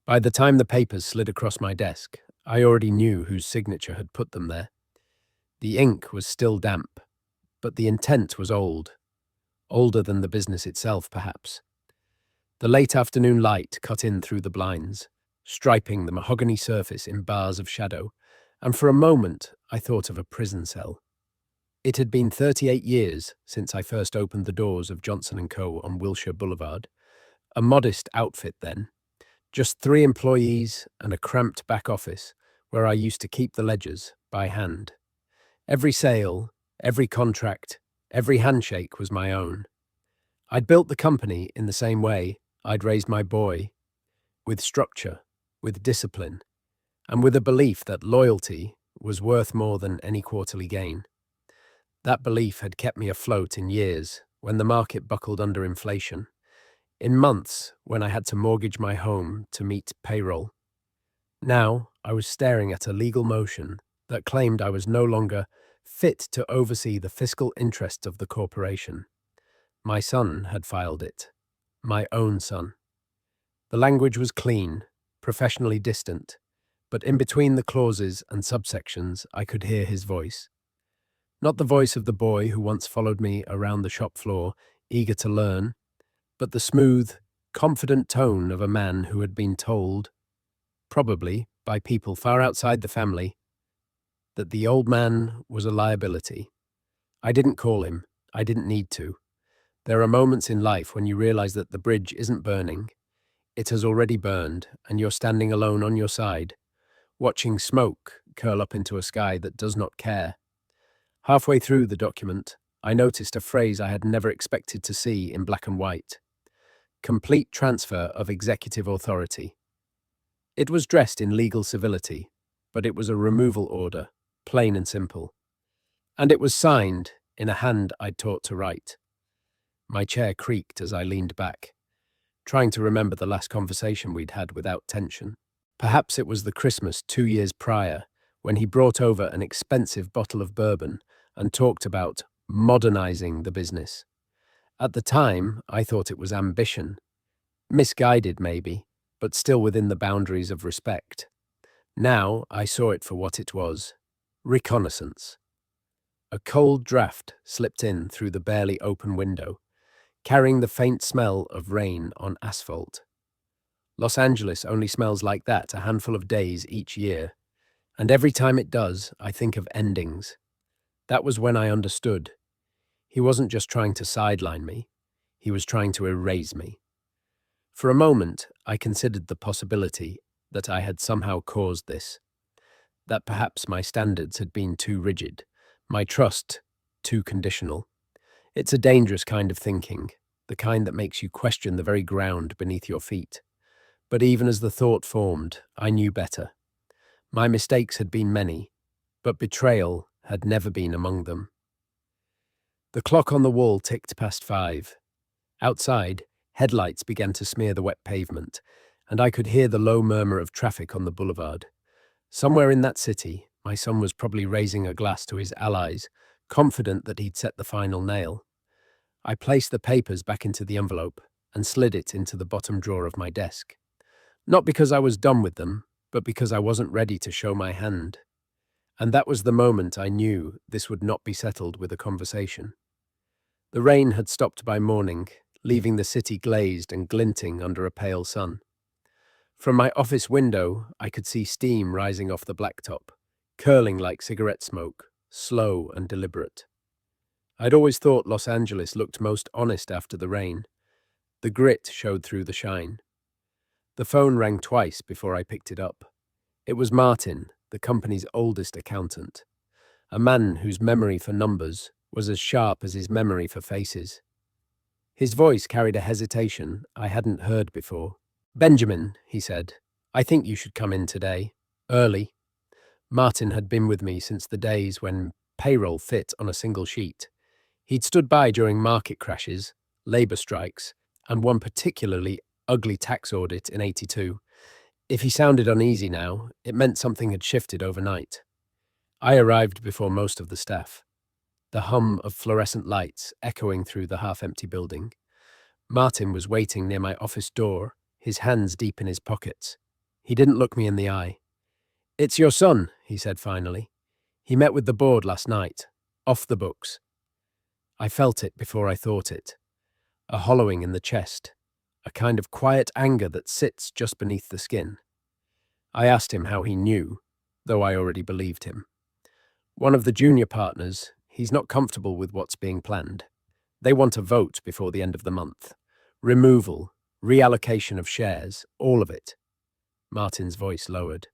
By the time the papers slid across my desk, I already knew whose signature had put them there. The ink was still damp, but the intent was old. Older than the business itself, perhaps. The late afternoon light cut in through the blinds, striping the mahogany surface in bars of shadow, and for a moment I thought of a prison cell. It had been 38 years since I first opened the doors of Johnson & Co. on Wilshire Boulevard. A modest outfit then, just 3 employees and a cramped back office where I used to keep the ledgers by hand. Every sale, every contract, every handshake was my own. I'd built the company in the same way I'd raised my boy, with structure, with discipline, and with a belief that loyalty was worth more than any quarterly gain. That belief had kept me afloat in years when the market buckled under inflation, in months when I had to mortgage my home to meet payroll. Now I was staring at a legal motion that claimed I was no longer fit to oversee the fiscal interests of the corporation. My son had filed it. My own son. The language was clean, professionally distant, but in between the clauses and subsections I could hear his voice. Not the voice of the boy who once followed me around the shop floor, eager to learn, but the smooth, confident tone of a man who had been told, probably by people far outside the family, that the old man was a liability. I didn't call him. I didn't need to. There are moments in life when you realize that the bridge isn't burning. It has already burned, and you're standing alone on your side, watching smoke curl up into a sky that does not care. Halfway through the document, I noticed a phrase I had never expected to see in black and white. Complete transfer of executive authority. It was dressed in legal civility, but it was a removal order, plain and simple. And it was signed in a hand I'd taught to write. My chair creaked as I leaned back, trying to remember the last conversation we'd had without tension. Perhaps it was the Christmas 2 years prior, when he brought over an expensive bottle of bourbon and talked about modernizing the business. At the time, I thought it was ambition. Misguided, maybe, but still within the boundaries of respect. Now I saw it for what it was. Reconnaissance. A cold draft slipped in through the barely open window, carrying the faint smell of rain on asphalt. Los Angeles only smells like that a handful of days each year, and every time it does, I think of endings. That was when I understood. He wasn't just trying to sideline me, he was trying to erase me. For a moment, I considered the possibility that I had somehow caused this, that perhaps my standards had been too rigid, my trust too conditional. It's a dangerous kind of thinking, the kind that makes you question the very ground beneath your feet. But even as the thought formed, I knew better. My mistakes had been many, but betrayal had never been among them. The clock on the wall ticked past 5. Outside, headlights began to smear the wet pavement, and I could hear the low murmur of traffic on the boulevard. Somewhere in that city, my son was probably raising a glass to his allies, confident that he'd set the final nail. I placed the papers back into the envelope and slid it into the bottom drawer of my desk. Not because I was done with them, but because I wasn't ready to show my hand. And that was the moment I knew this would not be settled with a conversation. The rain had stopped by morning, leaving the city glazed and glinting under a pale sun. From my office window, I could see steam rising off the blacktop, curling like cigarette smoke, slow and deliberate. I'd always thought Los Angeles looked most honest after the rain. The grit showed through the shine. The phone rang twice before I picked it up. It was Martin, the company's oldest accountant, a man whose memory for numbers was as sharp as his memory for faces. His voice carried a hesitation I hadn't heard before. "Benjamin," he said, "I think you should come in today. Early." Martin had been with me since the days when payroll fit on a single sheet. He'd stood by during market crashes, labour strikes, and one particularly ugly tax audit in '82. If he sounded uneasy now, it meant something had shifted overnight. I arrived before most of the staff, the hum of fluorescent lights echoing through the half-empty building. Martin was waiting near my office door, his hands deep in his pockets. He didn't look me in the eye. "It's your son," he said finally. "He met with the board last night. Off the books." I felt it before I thought it. A hollowing in the chest. A kind of quiet anger that sits just beneath the skin. I asked him how he knew, though I already believed him. One of the junior partners, he's not comfortable with what's being planned. They want a vote before the end of the month. Removal, reallocation of shares, all of it. Martin's voice lowered.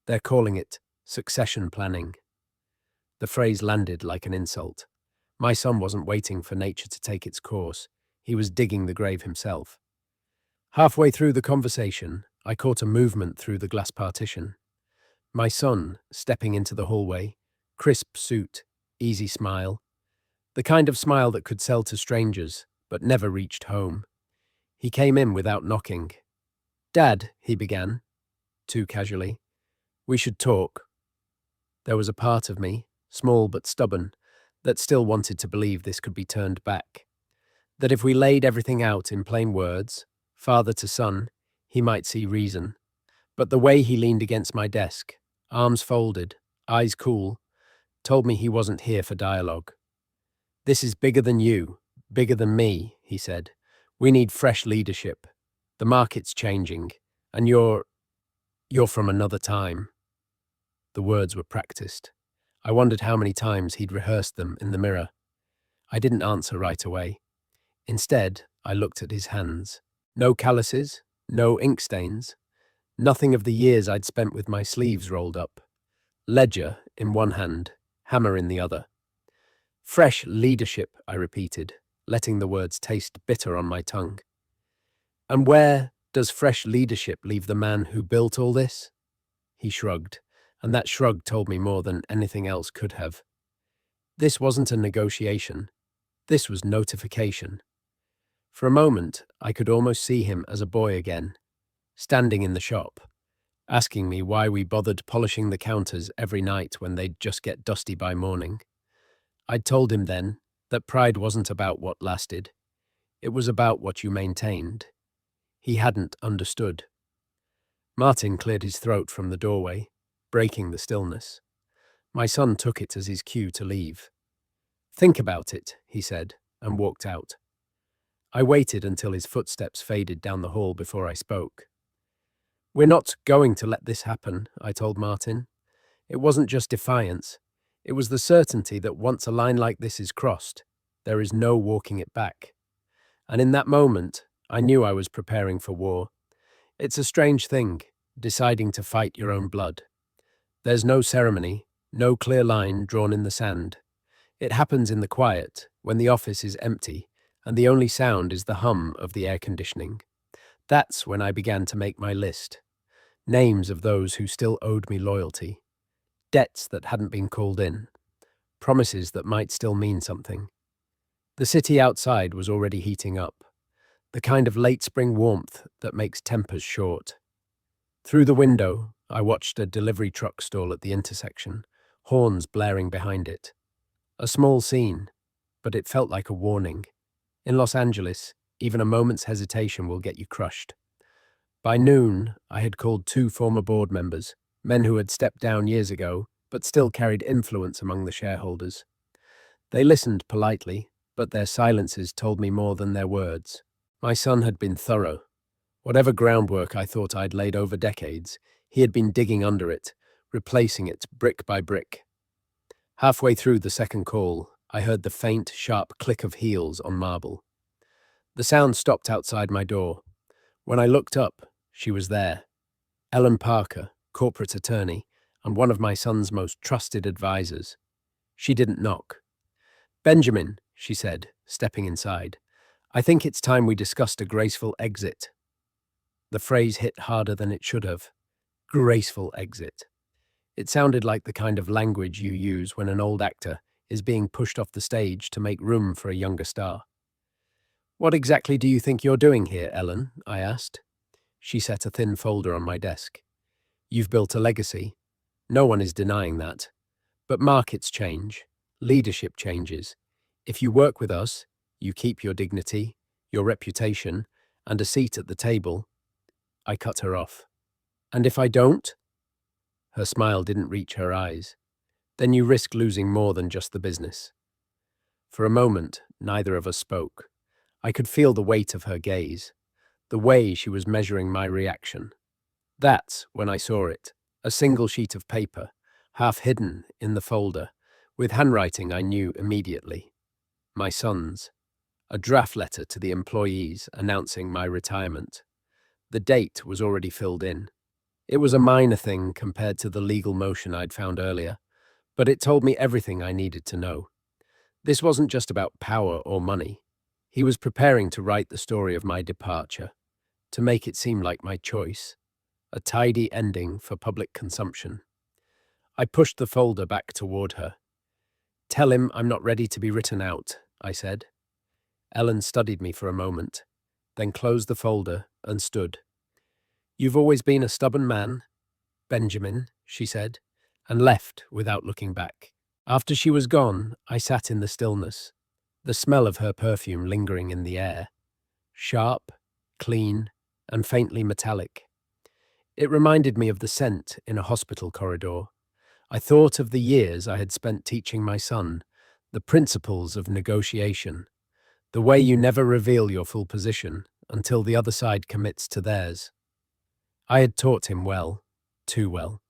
They're calling it succession planning. The phrase landed like an insult. My son wasn't waiting for nature to take its course. He was digging the grave himself. Halfway through the conversation, I caught a movement through the glass partition. My son, stepping into the hallway, crisp suit, easy smile. The kind of smile that could sell to strangers, but never reached home. He came in without knocking. "Dad," he began, too casually, "we should talk." There was a part of me, small but stubborn, that still wanted to believe this could be turned back. That if we laid everything out in plain words, father to son, he might see reason. But the way he leaned against my desk, arms folded, eyes cool, told me he wasn't here for dialogue. "This is bigger than you, bigger than me," he said. "We need fresh leadership. The market's changing, and you're from another time." The words were practiced. I wondered how many times he'd rehearsed them in the mirror. I didn't answer right away. Instead, I looked at his hands. No calluses, no ink stains, nothing of the years I'd spent with my sleeves rolled up. Ledger in one hand, hammer in the other. "Fresh leadership," I repeated, letting the words taste bitter on my tongue. "And where does fresh leadership leave the man who built all this?" He shrugged, and that shrug told me more than anything else could have. This wasn't a negotiation. This was notification. For a moment, I could almost see him as a boy again, standing in the shop, asking me why we bothered polishing the counters every night when they'd just get dusty by morning. I'd told him then that pride wasn't about what lasted. It was about what you maintained. He hadn't understood. Martin cleared his throat from the doorway, breaking the stillness. My son took it as his cue to leave. "Think about it," he said, and walked out. I waited until his footsteps faded down the hall before I spoke. "We're not going to let this happen," I told Martin. It wasn't just defiance. It was the certainty that once a line like this is crossed, there is no walking it back. And in that moment, I knew I was preparing for war. It's a strange thing, deciding to fight your own blood. There's no ceremony, no clear line drawn in the sand. It happens in the quiet, when the office is empty, and the only sound is the hum of the air conditioning. That's when I began to make my list. Names of those who still owed me loyalty. Debts that hadn't been called in. Promises that might still mean something. The city outside was already heating up. The kind of late spring warmth that makes tempers short. Through the window, I watched a delivery truck stall at the intersection, horns blaring behind it. A small scene, but it felt like a warning. In Los Angeles, even a moment's hesitation will get you crushed. By noon, I had called 2 former board members, men who had stepped down years ago, but still carried influence among the shareholders. They listened politely, but their silences told me more than their words. My son had been thorough. Whatever groundwork I thought I'd laid over decades, he had been digging under it, replacing it brick by brick. Halfway through the second call, I heard the faint, sharp click of heels on marble. The sound stopped outside my door. When I looked up, she was there. Ellen Parker, corporate attorney, and one of my son's most trusted advisors. She didn't knock. "Benjamin," she said, stepping inside, "I think it's time we discussed a graceful exit." The phrase hit harder than it should have. Graceful exit. It sounded like the kind of language you use when an old actor is being pushed off the stage to make room for a younger star. "What exactly do you think you're doing here, Ellen?" I asked. She set a thin folder on my desk. "You've built a legacy. No one is denying that. But markets change. Leadership changes. If you work with us, you keep your dignity, your reputation, and a seat at the table." I cut her off. And if I don't? Her smile didn't reach her eyes. Then you risk losing more than just the business. For a moment, neither of us spoke. I could feel the weight of her gaze, the way she was measuring my reaction. That's when I saw it, a single sheet of paper, half hidden in the folder, with handwriting I knew immediately. My son's. A draft letter to the employees announcing my retirement. The date was already filled in. It was a minor thing compared to the legal motion I'd found earlier, but it told me everything I needed to know. This wasn't just about power or money. He was preparing to write the story of my departure, to make it seem like my choice, a tidy ending for public consumption. I pushed the folder back toward her. "Tell him I'm not ready to be written out," I said. Ellen studied me for a moment, then closed the folder and stood. "You've always been a stubborn man, Benjamin," she said, and left without looking back. After she was gone, I sat in the stillness, the smell of her perfume lingering in the air, sharp, clean, and faintly metallic. It reminded me of the scent in a hospital corridor. I thought of the years I had spent teaching my son the principles of negotiation, the way you never reveal your full position until the other side commits to theirs. I had taught him well, too well.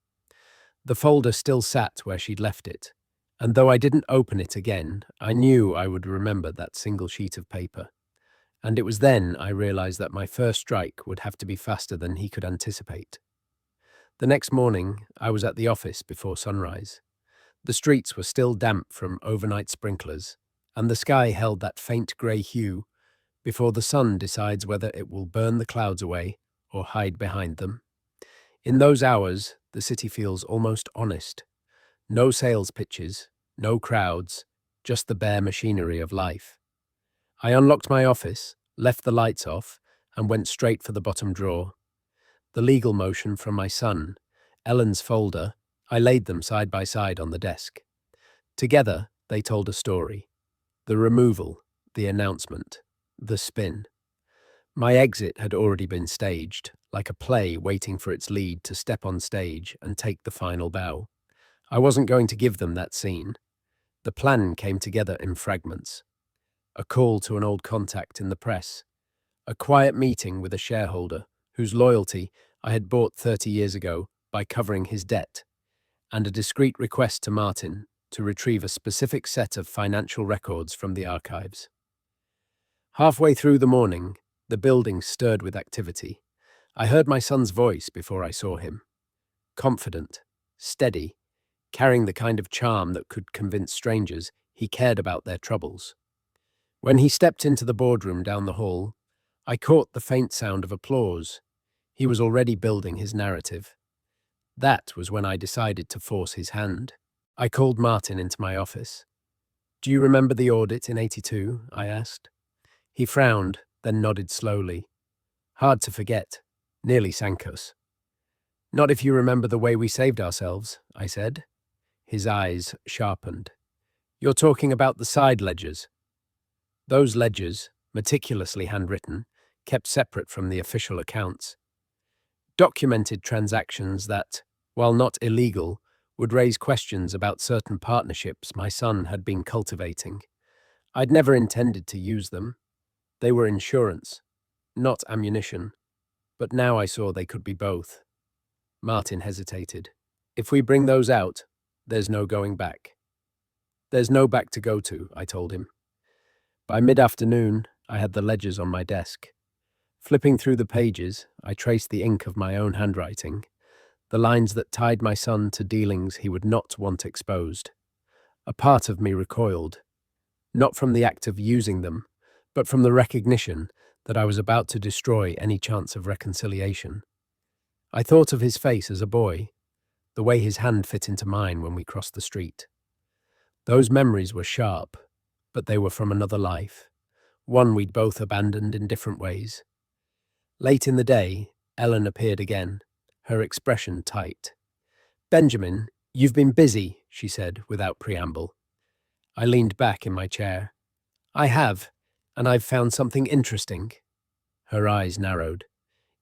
The folder still sat where she'd left it, and though I didn't open it again, I knew I would remember that single sheet of paper. And it was then I realized that my first strike would have to be faster than he could anticipate. The next morning, I was at the office before sunrise. The streets were still damp from overnight sprinklers, and the sky held that faint grey hue before the sun decides whether it will burn the clouds away or hide behind them. In those hours, the city feels almost honest. No sales pitches, no crowds, just the bare machinery of life. I unlocked my office, left the lights off, and went straight for the bottom drawer. The legal motion from my son, Ellen's folder, I laid them side by side on the desk. Together, they told a story. The removal, the announcement, the spin. My exit had already been staged, like a play waiting for its lead to step on stage and take the final bow. I wasn't going to give them that scene. The plan came together in fragments. A call to an old contact in the press. A quiet meeting with a shareholder whose loyalty I had bought 30 years ago by covering his debt, and a discreet request to Martin to retrieve a specific set of financial records from the archives. Halfway through the morning, the building stirred with activity. I heard my son's voice before I saw him. Confident, steady, carrying the kind of charm that could convince strangers he cared about their troubles. When he stepped into the boardroom down the hall, I caught the faint sound of applause. He was already building his narrative. That was when I decided to force his hand. I called Martin into my office. "Do you remember the audit in '82? I asked. He frowned, then nodded slowly. "Hard to forget. Nearly sank us." "Not if you remember the way we saved ourselves," I said. His eyes sharpened. "You're talking about the side ledgers." Those ledgers, meticulously handwritten, kept separate from the official accounts. Documented transactions that, while not illegal, would raise questions about certain partnerships my son had been cultivating. I'd never intended to use them. They were insurance, not ammunition. But now I saw they could be both. Martin hesitated. "If we bring those out, there's no going back." "There's no back to go to," I told him. By mid-afternoon, I had the ledgers on my desk. Flipping through the pages, I traced the ink of my own handwriting, the lines that tied my son to dealings he would not want exposed. A part of me recoiled, not from the act of using them, but from the recognition that I was about to destroy any chance of reconciliation. I thought of his face as a boy, the way his hand fit into mine when we crossed the street. Those memories were sharp, but they were from another life, one we'd both abandoned in different ways. Late in the day, Ellen appeared again, her expression tight. "Benjamin, you've been busy," she said without preamble. I leaned back in my chair. "I have, and I've found something interesting." Her eyes narrowed.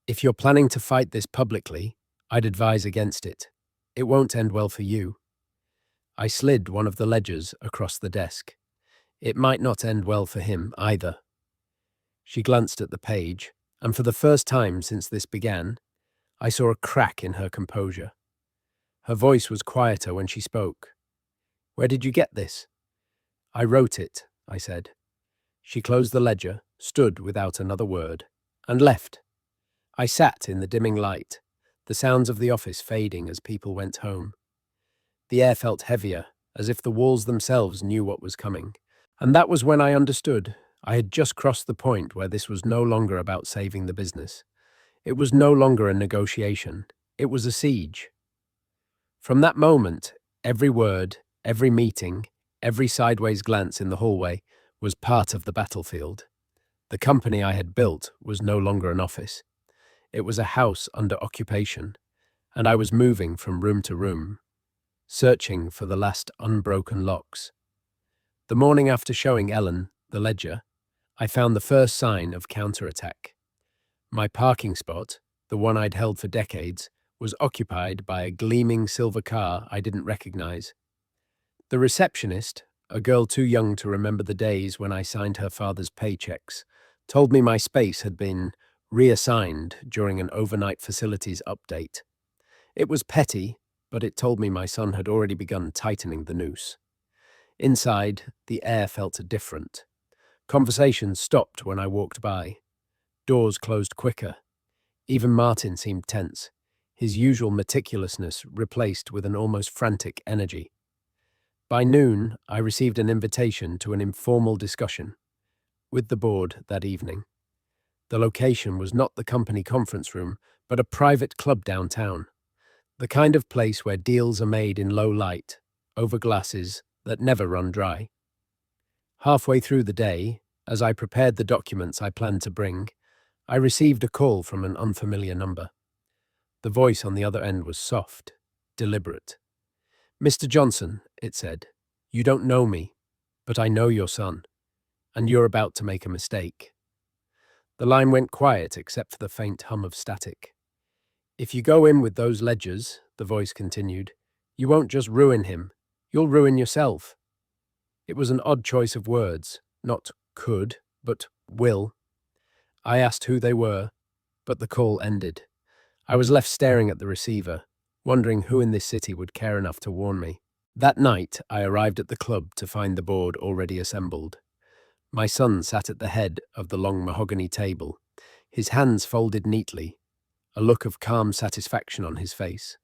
"If you're planning to fight this publicly, I'd advise against it. It won't end well for you. I slid one of the ledgers across the desk. It might not end well for him either. She glanced at the page, and for the first time since this began, I saw a crack in her composure. Her voice was quieter when she spoke. Where did you get this? I wrote it, I said. She closed the ledger, stood without another word, and left. I sat in the dimming light, the sounds of the office fading as people went home. The air felt heavier, as if the walls themselves knew what was coming. And that was when I understood. I had just crossed the point where this was no longer about saving the business. It was no longer a negotiation. It was a siege. From that moment, every word, every meeting, every sideways glance in the hallway was part of the battlefield. The company I had built was no longer an office. It was a house under occupation, and I was moving from room to room, searching for the last unbroken locks. The morning after showing Ellen the ledger, I found the first sign of counterattack. My parking spot, the one I'd held for decades, was occupied by a gleaming silver car I didn't recognize. The receptionist, a girl too young to remember the days when I signed her father's paychecks, told me my space had been reassigned during an overnight facilities update. It was petty, but it told me my son had already begun tightening the noose. Inside, the air felt different. Conversations stopped when I walked by. Doors closed quicker. Even Martin seemed tense, his usual meticulousness replaced with an almost frantic energy. By noon, I received an invitation to an informal discussion with the board that evening. The location was not the company conference room, but a private club downtown, the kind of place where deals are made in low light, over glasses that never run dry. Halfway through the day, as I prepared the documents I planned to bring, I received a call from an unfamiliar number. The voice on the other end was soft, deliberate. Mr. Johnson, it said, you don't know me, but I know your son, and you're about to make a mistake. The line went quiet except for the faint hum of static. If you go in with those ledgers, the voice continued, you won't just ruin him, you'll ruin yourself. It was an odd choice of words, not could, but will. I asked who they were, but the call ended. I was left staring at the receiver, wondering who in this city would care enough to warn me. That night, I arrived at the club to find the board already assembled. My son sat at the head of the long mahogany table, his hands folded neatly, a look of calm satisfaction on his face.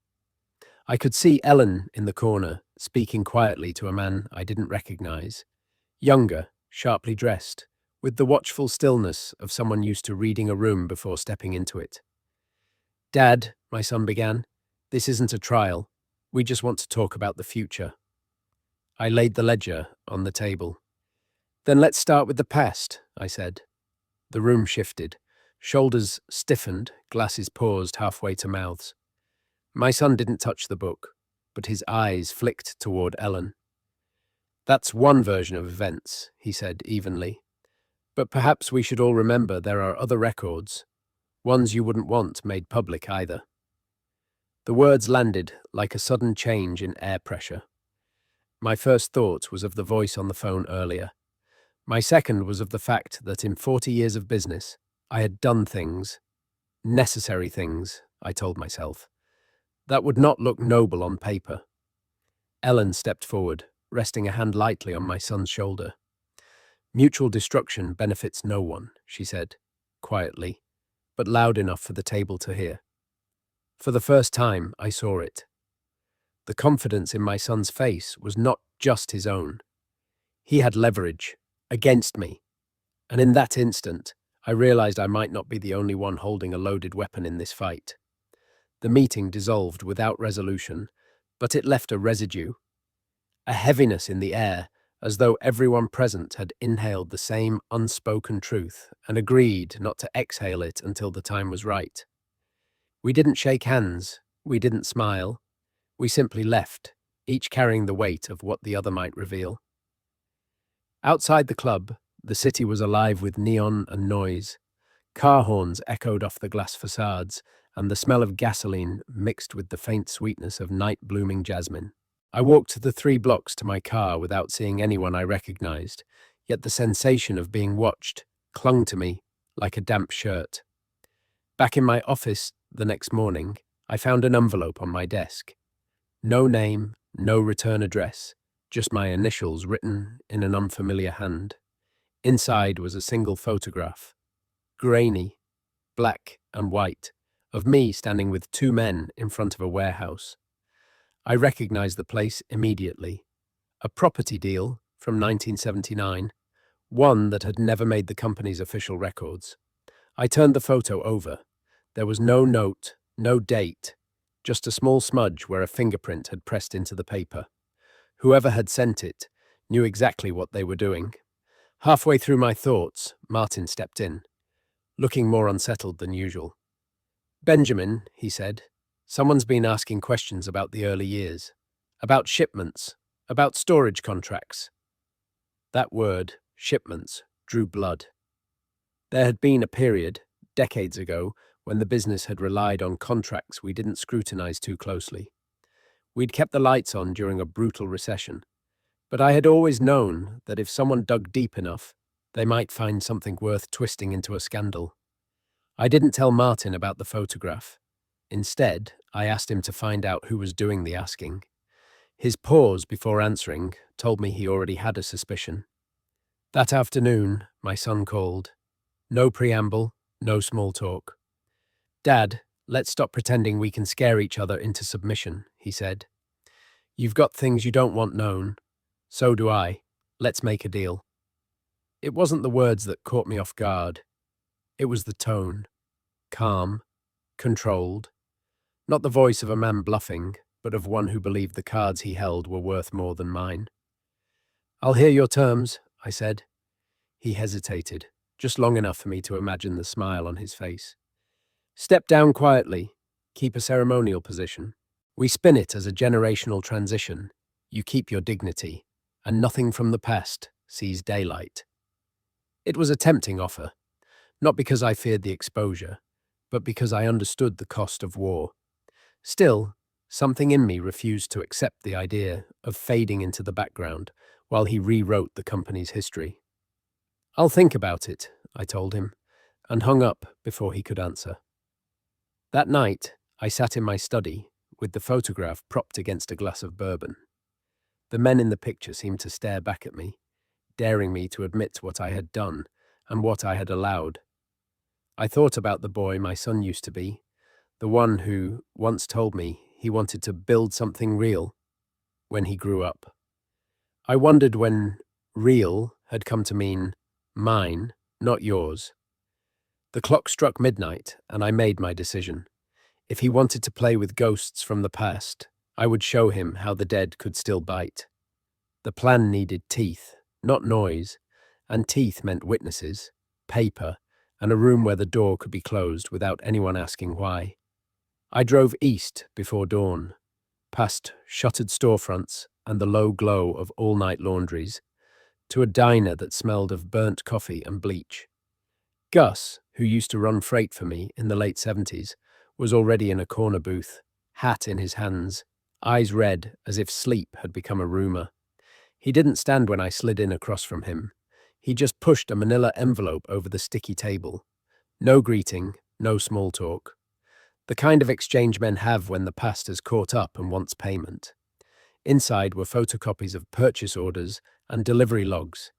I could see Ellen in the corner, speaking quietly to a man I didn't recognize. Younger, sharply dressed, with the watchful stillness of someone used to reading a room before stepping into it. Dad, my son began, this isn't a trial. We just want to talk about the future. I laid the ledger on the table. Then let's start with the past, I said. The room shifted. Shoulders stiffened, glasses paused halfway to mouths. My son didn't touch the book, but his eyes flicked toward Ellen. That's one version of events, he said evenly. But perhaps we should all remember there are other records, ones you wouldn't want made public either. The words landed like a sudden change in air pressure. My first thought was of the voice on the phone earlier. My second was of the fact that in 40 years of business, I had done things, necessary things, I told myself, that would not look noble on paper. Ellen stepped forward, resting a hand lightly on my son's shoulder. Mutual destruction benefits no one, she said, quietly, but loud enough for the table to hear. For the first time, I saw it. The confidence in my son's face was not just his own. He had leverage, against me, and in that instant, I realized I might not be the only one holding a loaded weapon in this fight. The meeting dissolved without resolution, but it left a residue, a heaviness in the air, as though everyone present had inhaled the same unspoken truth and agreed not to exhale it until the time was right. We didn't shake hands, we didn't smile, we simply left, each carrying the weight of what the other might reveal. Outside the club, the city was alive with neon and noise. Car horns echoed off the glass facades, and the smell of gasoline mixed with the faint sweetness of night-blooming jasmine. I walked the 3 blocks to my car without seeing anyone I recognized, yet the sensation of being watched clung to me like a damp shirt. Back in my office the next morning, I found an envelope on my desk. No name, no return address, just my initials written in an unfamiliar hand. Inside was a single photograph, grainy, black and white, of me standing with 2 men in front of a warehouse. I recognized the place immediately. A property deal from 1979, one that had never made the company's official records. I turned the photo over. There was no note, no date, just a small smudge where a fingerprint had pressed into the paper. Whoever had sent it knew exactly what they were doing. Halfway through my thoughts, Martin stepped in, looking more unsettled than usual. "Benjamin," he said, "someone's been asking questions about the early years, about shipments, about storage contracts." That word, shipments, drew blood. There had been a period, decades ago, when the business had relied on contracts we didn't scrutinize too closely. We'd kept the lights on during a brutal recession, but I had always known that if someone dug deep enough, they might find something worth twisting into a scandal. I didn't tell Martin about the photograph. Instead, I asked him to find out who was doing the asking. His pause before answering told me he already had a suspicion. That afternoon, my son called. No preamble, no small talk. "Dad, let's stop pretending we can scare each other into submission," he said. "You've got things you don't want known. So do I. Let's make a deal." It wasn't the words that caught me off guard. It was the tone. Calm, controlled. Not the voice of a man bluffing, but of one who believed the cards he held were worth more than mine. "I'll hear your terms," I said. He hesitated, just long enough for me to imagine the smile on his face. "Step down quietly. Keep a ceremonial position. We spin it as a generational transition. You keep your dignity, and nothing from the past sees daylight." It was a tempting offer, not because I feared the exposure, but because I understood the cost of war. Still, something in me refused to accept the idea of fading into the background while he rewrote the company's history. "I'll think about it," I told him, and hung up before he could answer. That night, I sat in my study with the photograph propped against a glass of bourbon. The men in the picture seemed to stare back at me, daring me to admit what I had done and what I had allowed. I thought about the boy my son used to be, the one who once told me he wanted to build something real when he grew up. I wondered when real had come to mean mine, not yours. The clock struck midnight, and I made my decision. If he wanted to play with ghosts from the past, I would show him how the dead could still bite. The plan needed teeth, not noise, and teeth meant witnesses, paper, and a room where the door could be closed without anyone asking why. I drove east before dawn, past shuttered storefronts and the low glow of all-night laundries, to a diner that smelled of burnt coffee and bleach. Gus, who used to run freight for me in the late 70s, was already in a corner booth, hat in his hands, eyes red as if sleep had become a rumor. He didn't stand when I slid in across from him. He just pushed a manila envelope over the sticky table. No greeting, no small talk. The kind of exchange men have when the past has caught up and wants payment. Inside were photocopies of purchase orders and delivery logs,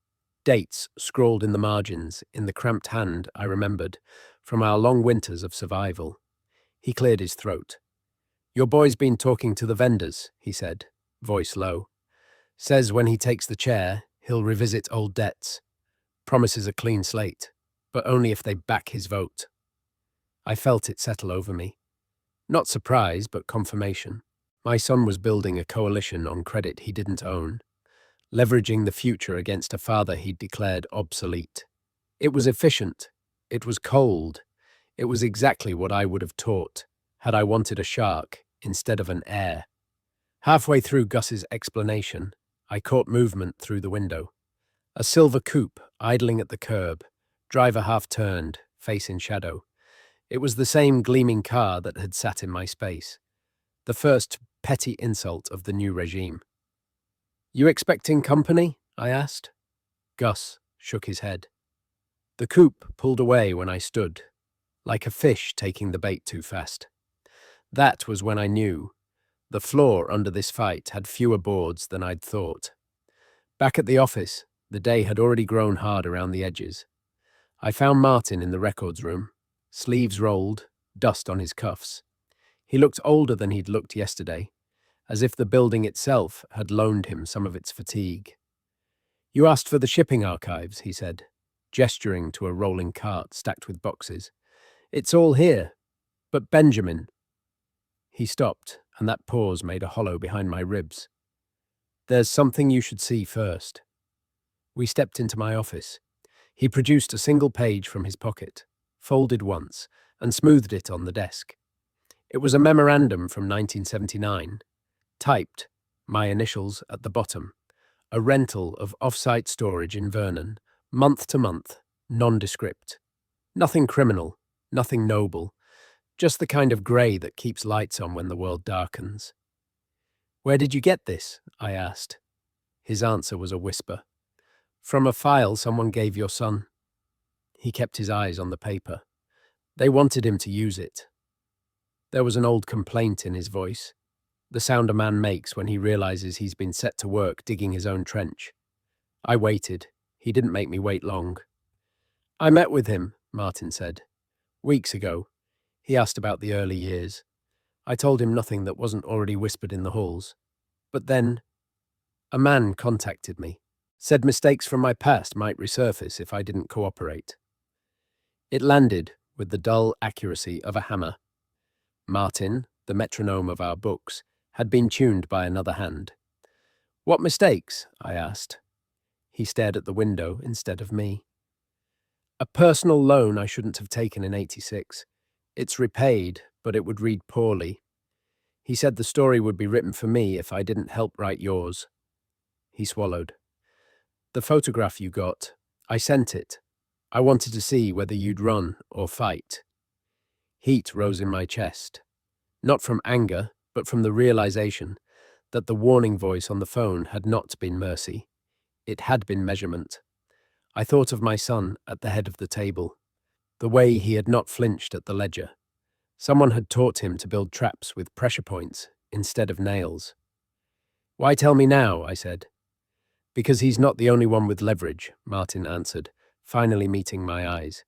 dates scrawled in the margins in the cramped hand I remembered from our long winters of survival. He cleared his throat. "Your boy's been talking to the vendors," he said, voice low. "Says when he takes the chair, he'll revisit old debts. Promises a clean slate, but only if they back his vote." I felt it settle over me. Not surprise, but confirmation. My son was building a coalition on credit he didn't own, leveraging the future against a father he'd declared obsolete. It was efficient. It was cold. It was exactly what I would have taught had I wanted a shark instead of an heir. Halfway through Gus's explanation, I caught movement through the window. A silver coupe idling at the curb, driver half turned, face in shadow. It was the same gleaming car that had sat in my space, the first petty insult of the new regime. "You expecting company?" I asked. Gus shook his head. The coupe pulled away when I stood, like a fish taking the bait too fast. That was when I knew the floor under this fight had fewer boards than I'd thought. Back at the office, the day had already grown hard around the edges. I found Martin in the records room, sleeves rolled, dust on his cuffs. He looked older than he'd looked yesterday, as if the building itself had loaned him some of its fatigue. "You asked for the shipping archives," he said, gesturing to a rolling cart stacked with boxes. "It's all here. But Benjamin—" He stopped, and that pause made a hollow behind my ribs. "There's something you should see first." We stepped into my office. He produced a single page from his pocket, folded once, and smoothed it on the desk. It was a memorandum from 1979, typed, my initials at the bottom, a rental of off-site storage in Vernon, month to month, nondescript. Nothing criminal, nothing noble, just the kind of grey that keeps lights on when the world darkens. "Where did you get this?" I asked. His answer was a whisper. "From a file someone gave your son." He kept his eyes on the paper. They wanted him to use it. There was an old complaint in his voice, the sound a man makes when he realizes he's been set to work digging his own trench. I waited. He didn't make me wait long. "I met with him," Martin said. "Weeks ago. He asked about the early years. I told him nothing that wasn't already whispered in the halls. But then, a man contacted me, said mistakes from my past might resurface if I didn't cooperate." It landed with the dull accuracy of a hammer. Martin, the metronome of our books, had been tuned by another hand. "What mistakes?" I asked. He stared at the window instead of me. "A personal loan I shouldn't have taken in '86. It's repaid, but it would read poorly. He said the story would be written for me if I didn't help write yours." He swallowed. "The photograph you got, I sent it. I wanted to see whether you'd run or fight." Heat rose in my chest, not from anger, but from the realization that the warning voice on the phone had not been mercy. It had been measurement. I thought of my son at the head of the table, the way he had not flinched at the ledger. Someone had taught him to build traps with pressure points instead of nails. "Why tell me now?" I said. "Because he's not the only one with leverage," Martin answered, finally meeting my eyes.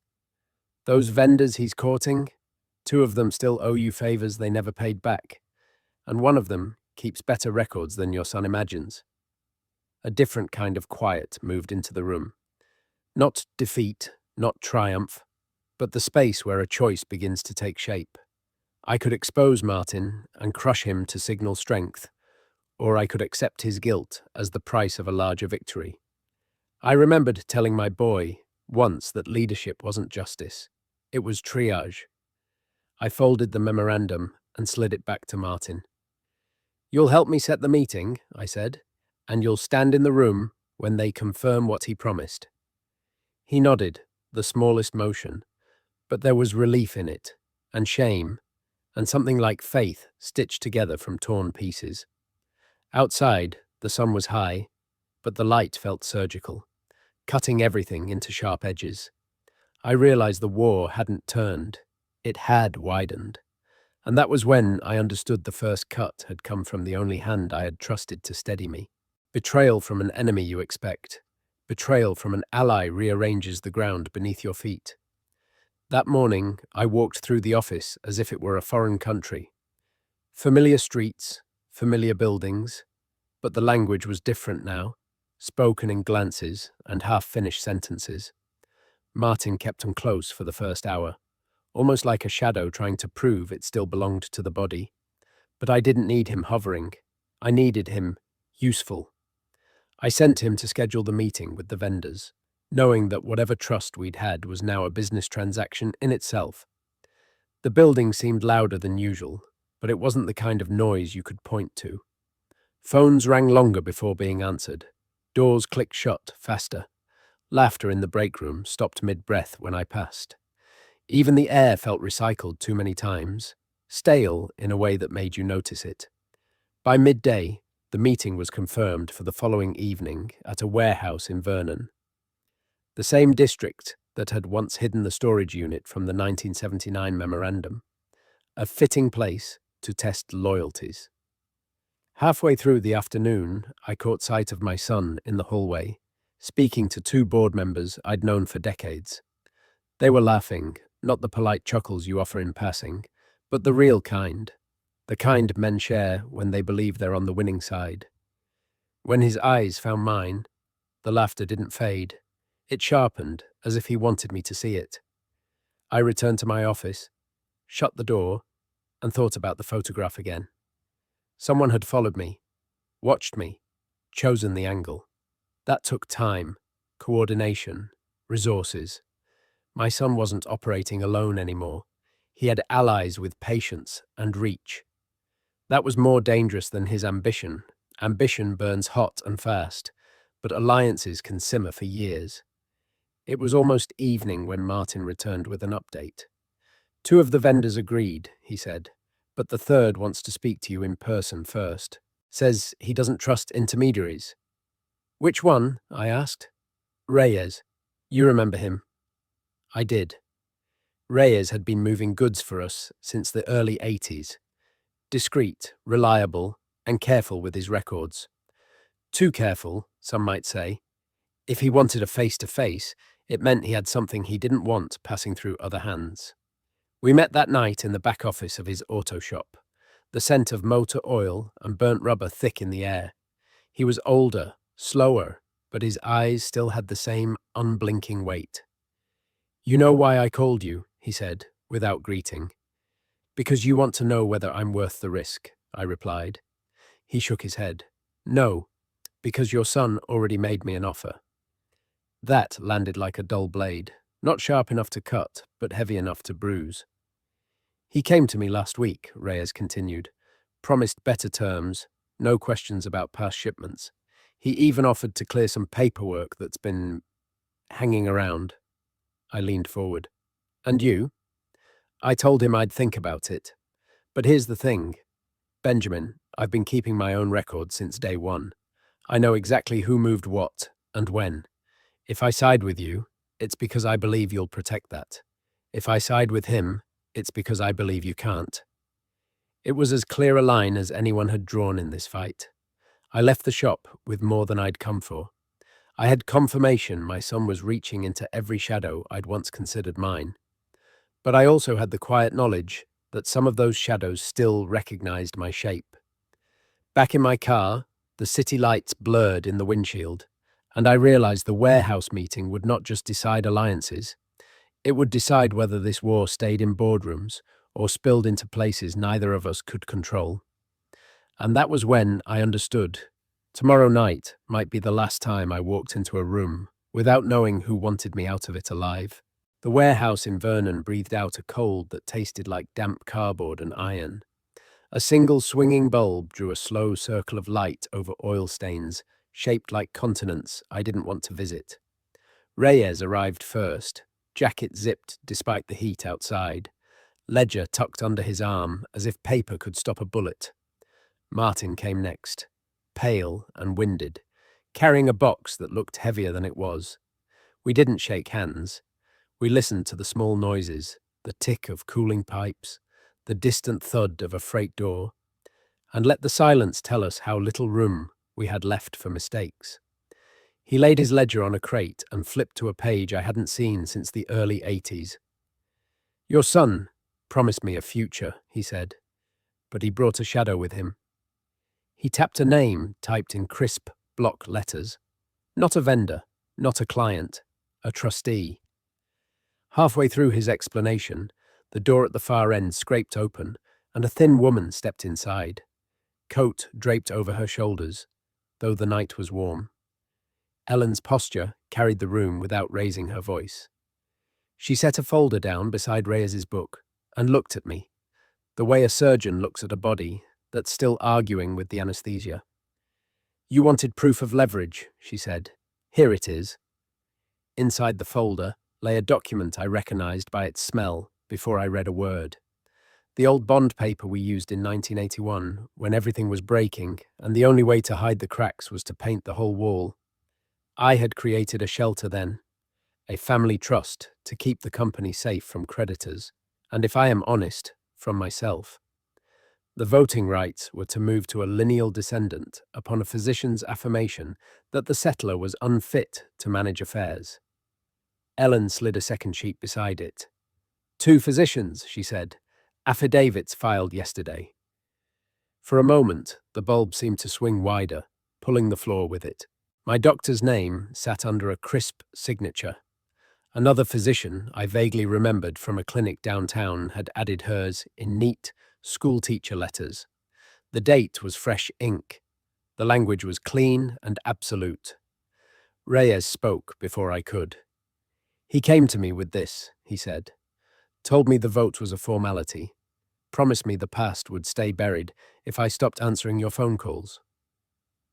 "Those vendors he's courting, 2 of them still owe you favors they never paid back, and one of them keeps better records than your son imagines." A different kind of quiet moved into the room. Not defeat, not triumph, but the space where a choice begins to take shape. I could expose Martin and crush him to signal strength, or I could accept his guilt as the price of a larger victory. I remembered telling my boy once that leadership wasn't justice. It was triage. I folded the memorandum and slid it back to Martin. "You'll help me set the meeting," I said, "and you'll stand in the room when they confirm what he promised." He nodded, the smallest motion, but there was relief in it, and shame, and something like faith stitched together from torn pieces. Outside, the sun was high, but the light felt surgical, cutting everything into sharp edges. I realized the war hadn't turned, it had widened. And that was when I understood the first cut had come from the only hand I had trusted to steady me. Betrayal from an enemy you expect. Betrayal from an ally rearranges the ground beneath your feet. That morning, I walked through the office as if it were a foreign country. Familiar streets, familiar buildings, but the language was different now, spoken in glances and half-finished sentences. Martin kept them close for the first hour, almost like a shadow trying to prove it still belonged to the body. But I didn't need him hovering. I needed him useful. I sent him to schedule the meeting with the vendors, knowing that whatever trust we'd had was now a business transaction in itself. The building seemed louder than usual, but it wasn't the kind of noise you could point to. Phones rang longer before being answered. Doors clicked shut faster. Laughter in the break room stopped mid-breath when I passed. Even the air felt recycled too many times, stale in a way that made you notice it. By midday, the meeting was confirmed for the following evening at a warehouse in Vernon, the same district that had once hidden the storage unit from the 1979 memorandum, a fitting place to test loyalties. Halfway through the afternoon, I caught sight of my son in the hallway, speaking to two board members I'd known for decades. They were laughing, not the polite chuckles you offer in passing, but the real kind, the kind men share when they believe they're on the winning side. When his eyes found mine, the laughter didn't fade. It sharpened, as if he wanted me to see it. I returned to my office, shut the door, and thought about the photograph again. Someone had followed me, watched me, chosen the angle. That took time, coordination, resources. My son wasn't operating alone anymore. He had allies with patience and reach. That was more dangerous than his ambition. Ambition burns hot and fast, but alliances can simmer for years. It was almost evening when Martin returned with an update. Two of the vendors agreed, he said, but the third wants to speak to you in person first. Says he doesn't trust intermediaries. Which one? I asked. Reyes. You remember him? I did. Reyes had been moving goods for us since the early 80s. Discreet, reliable, and careful with his records. Too careful, some might say. If he wanted a face-to-face, it meant he had something he didn't want passing through other hands. We met that night in the back office of his auto shop, the scent of motor oil and burnt rubber thick in the air. He was older, slower, but his eyes still had the same unblinking weight. You know why I called you, he said, without greeting. Because you want to know whether I'm worth the risk, I replied. He shook his head. No, because your son already made me an offer. That landed like a dull blade, not sharp enough to cut, but heavy enough to bruise. He came to me last week, Reyes continued, promised better terms, no questions about past shipments. He even offered to clear some paperwork that's been hanging around. I leaned forward. And you? I told him I'd think about it. But here's the thing. Benjamin, I've been keeping my own record since day one. I know exactly who moved what and when. If I side with you, it's because I believe you'll protect that. If I side with him, it's because I believe you can't. It was as clear a line as anyone had drawn in this fight. I left the shop with more than I'd come for. I had confirmation my son was reaching into every shadow I'd once considered mine. But I also had the quiet knowledge that some of those shadows still recognized my shape. Back in my car, the city lights blurred in the windshield, and I realized the warehouse meeting would not just decide alliances. It would decide whether this war stayed in boardrooms or spilled into places neither of us could control. And that was when I understood. Tomorrow night might be the last time I walked into a room without knowing who wanted me out of it alive. The warehouse in Vernon breathed out a cold that tasted like damp cardboard and iron. A single swinging bulb drew a slow circle of light over oil stains, shaped like continents I didn't want to visit. Reyes arrived first, jacket zipped despite the heat outside, ledger tucked under his arm as if paper could stop a bullet. Martin came next, pale and winded, carrying a box that looked heavier than it was. We didn't shake hands. We listened to the small noises, the tick of cooling pipes, the distant thud of a freight door, and let the silence tell us how little room we had left for mistakes. He laid his ledger on a crate and flipped to a page I hadn't seen since the early 80s. Your son promised me a future, he said, but he brought a shadow with him. He tapped a name typed in crisp block letters. Not a vendor, not a client, a trustee. Halfway through his explanation, the door at the far end scraped open, and a thin woman stepped inside. Coat draped over her shoulders, though the night was warm. Ellen's posture carried the room without raising her voice. She set a folder down beside Reyes's book and looked at me, the way a surgeon looks at a body that's still arguing with the anesthesia. You wanted proof of leverage, she said. Here it is. Inside the folder, lay a document I recognized by its smell before I read a word. The old bond paper we used in 1981, when everything was breaking, and the only way to hide the cracks was to paint the whole wall. I had created a shelter then, a family trust to keep the company safe from creditors, and if I am honest, from myself. The voting rights were to move to a lineal descendant upon a physician's affirmation that the settler was unfit to manage affairs. Ellen slid a second sheet beside it. 2 physicians, she said. Affidavits filed yesterday. For a moment, the bulb seemed to swing wider, pulling the floor with it. My doctor's name sat under a crisp signature. Another physician I vaguely remembered from a clinic downtown had added hers in neat, schoolteacher letters. The date was fresh ink. The language was clean and absolute. Reyes spoke before I could. He came to me with this, he said. Told me the vote was a formality. Promised me the past would stay buried if I stopped answering your phone calls.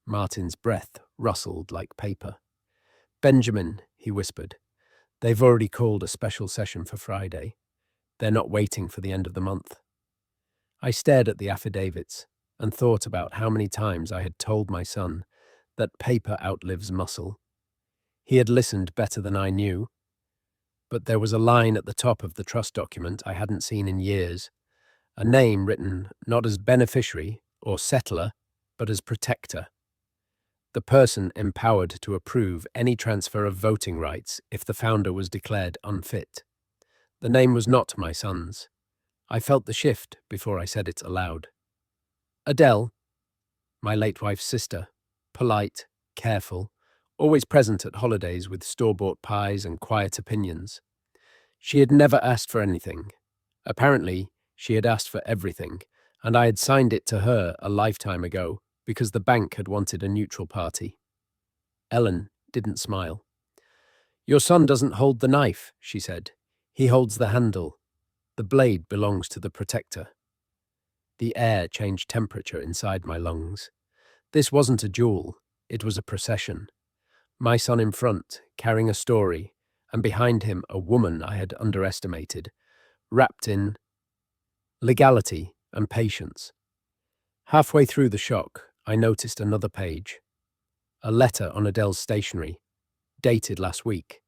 Martin's breath rustled like paper. Benjamin, he whispered, they've already called a special session for Friday. They're not waiting for the end of the month. I stared at the affidavits and thought about how many times I had told my son that paper outlives muscle. He had listened better than I knew, but there was a line at the top of the trust document I hadn't seen in years, a name written not as beneficiary or settler, but as protector. The person empowered to approve any transfer of voting rights if the founder was declared unfit. The name was not my son's. I felt the shift before I said it aloud. Adele, my late wife's sister, polite, careful, always present at holidays with store-bought pies and quiet opinions. She had never asked for anything. Apparently, she had asked for everything, and I had signed it to her a lifetime ago because the bank had wanted a neutral party. Ellen didn't smile. Your son doesn't hold the knife, she said. He holds the handle. The blade belongs to the protector. The air changed temperature inside my lungs. This wasn't a duel, it was a procession. My son in front, carrying a story, and behind him a woman I had underestimated, wrapped in legality and patience. Halfway through the shock, I noticed another page. A letter on Adele's stationery, dated last week,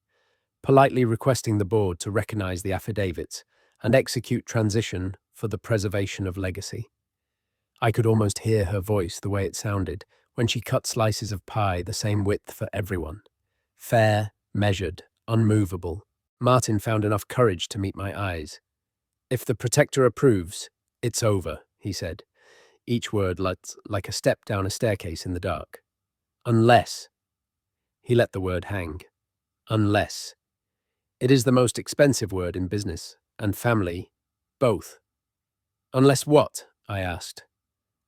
politely requesting the board to recognize the affidavits and execute transition for the preservation of legacy. I could almost hear her voice the way it sounded when she cut slices of pie the same width for everyone. Fair, measured, unmovable. Martin found enough courage to meet my eyes. If the protector approves, it's over, he said, each word like a step down a staircase in the dark. Unless. He let the word hang. Unless. It is the most expensive word in business and family, both. Unless what? I asked.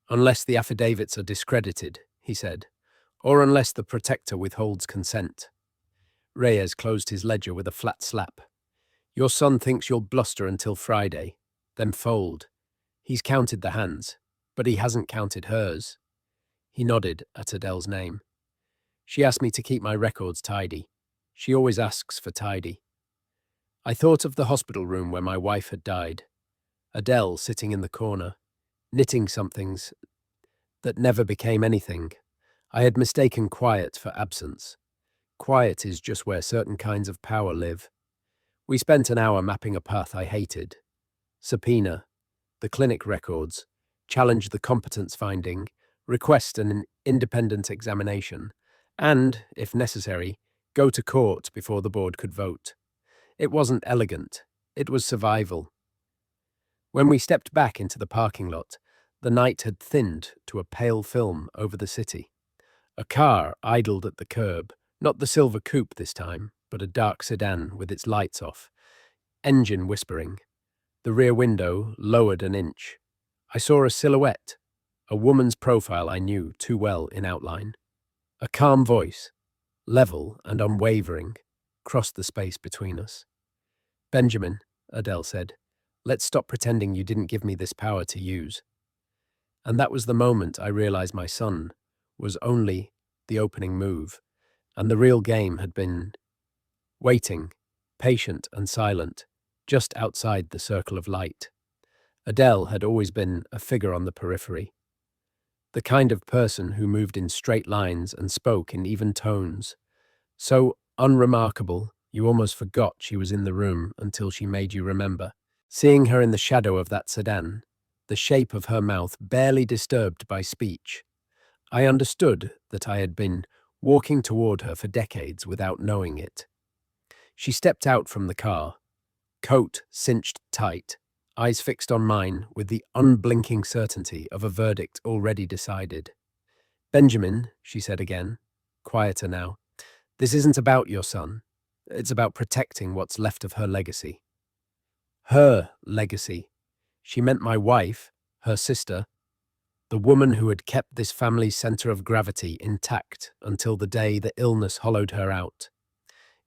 Unless the affidavits are discredited, he said, or unless the protector withholds consent. Reyes closed his ledger with a flat slap. Your son thinks you'll bluster until Friday, then fold. He's counted the hands, but he hasn't counted hers. He nodded at Adele's name. She asked me to keep my records tidy. She always asks for tidy. I thought of the hospital room where my wife had died. Adele sitting in the corner, knitting somethings that never became anything. I had mistaken quiet for absence. Quiet is just where certain kinds of power live. We spent an hour mapping a path I hated. Subpoena, the clinic records, challenge the competence finding, request an independent examination, and, if necessary, go to court before the board could vote. It wasn't elegant. It was survival. When we stepped back into the parking lot, the night had thinned to a pale film over the city. A car idled at the curb, not the silver coupe this time, but a dark sedan with its lights off. Engine whispering. The rear window lowered an inch. I saw a silhouette, a woman's profile I knew too well in outline. A calm voice, level and unwavering, crossed the space between us. Benjamin, Adele said, let's stop pretending you didn't give me this power to use. And that was the moment I realized my son was only the opening move, and the real game had been waiting, patient and silent, just outside the circle of light. Adele had always been a figure on the periphery, the kind of person who moved in straight lines and spoke in even tones. So unremarkable, you almost forgot she was in the room until she made you remember. Seeing her in the shadow of that sedan, the shape of her mouth barely disturbed by speech, I understood that I had been walking toward her for decades without knowing it. She stepped out from the car, coat cinched tight, eyes fixed on mine with the unblinking certainty of a verdict already decided. "Benjamin," she said again, quieter now, "this isn't about your son. It's about protecting what's left of her legacy." Her legacy. She meant my wife, her sister, the woman who had kept this family's center of gravity intact until the day the illness hollowed her out.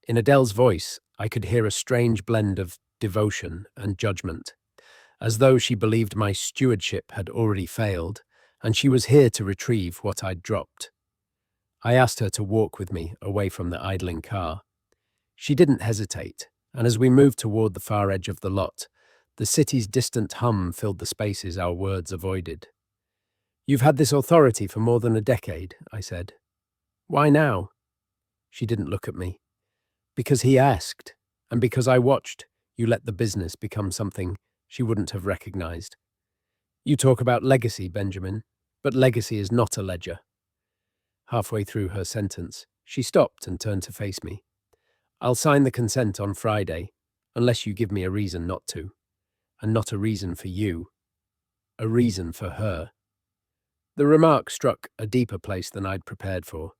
In Adele's voice, I could hear a strange blend of devotion and judgment, as though she believed my stewardship had already failed, and she was here to retrieve what I'd dropped. I asked her to walk with me away from the idling car. She didn't hesitate, and as we moved toward the far edge of the lot, the city's distant hum filled the spaces our words avoided. "You've had this authority for more than a decade," I said. "Why now?" She didn't look at me. "Because he asked, and because I watched you let the business become something she wouldn't have recognized. You talk about legacy, Benjamin, but legacy is not a ledger." Halfway through her sentence, she stopped and turned to face me. "I'll sign the consent on Friday, unless you give me a reason not to. And not a reason for you. A reason for her." The remark struck a deeper place than I'd prepared for.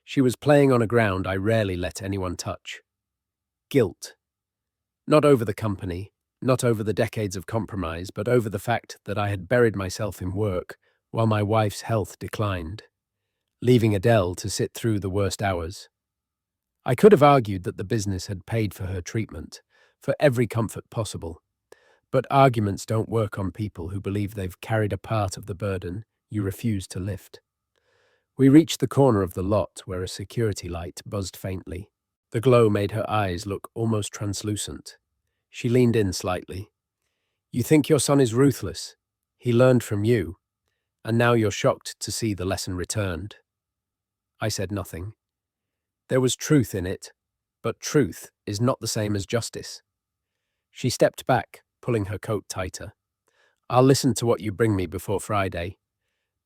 She was playing on a ground I rarely let anyone touch. Guilt. Not over the company, not over the decades of compromise, but over the fact that I had buried myself in work while my wife's health declined, leaving Adele to sit through the worst hours. I could have argued that the business had paid for her treatment, for every comfort possible. But arguments don't work on people who believe they've carried a part of the burden you refuse to lift. We reached the corner of the lot where a security light buzzed faintly. The glow made her eyes look almost translucent. She leaned in slightly. "You think your son is ruthless. He learned from you, and now you're shocked to see the lesson returned." I said nothing. There was truth in it, but truth is not the same as justice. She stepped back, pulling her coat tighter. "I'll listen to what you bring me before Friday,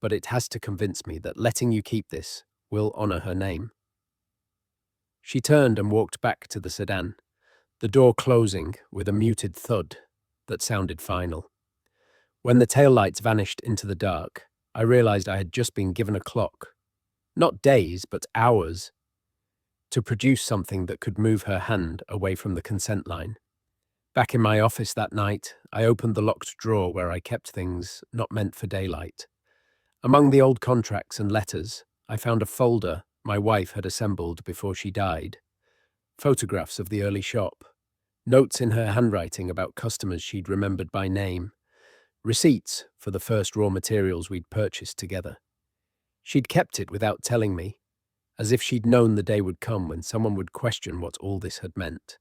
but it has to convince me that letting you keep this will honor her name." She turned and walked back to the sedan, the door closing with a muted thud that sounded final. When the taillights vanished into the dark, I realized I had just been given a clock, not days, but hours, to produce something that could move her hand away from the consent line. Back in my office that night, I opened the locked drawer where I kept things not meant for daylight. Among the old contracts and letters, I found a folder my wife had assembled before she died. Photographs of the early shop, notes in her handwriting about customers she'd remembered by name, receipts for the first raw materials we'd purchased together. She'd kept it without telling me, as if she'd known the day would come when someone would question what all this had meant.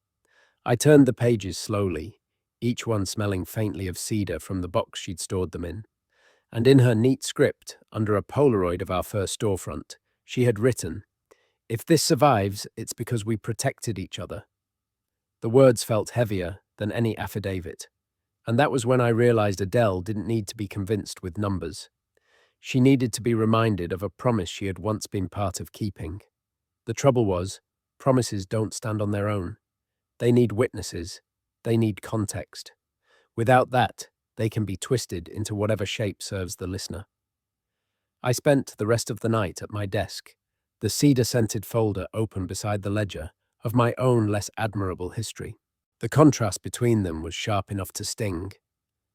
I turned the pages slowly, each one smelling faintly of cedar from the box she'd stored them in. And in her neat script, under a Polaroid of our first storefront, she had written, "If this survives, it's because we protected each other." The words felt heavier than any affidavit, and that was when I realized Adele didn't need to be convinced with numbers. She needed to be reminded of a promise she had once been part of keeping. The trouble was, promises don't stand on their own. They need witnesses. They need context. Without that, they can be twisted into whatever shape serves the listener. I spent the rest of the night at my desk, the cedar-scented folder open beside the ledger of my own less admirable history. The contrast between them was sharp enough to sting.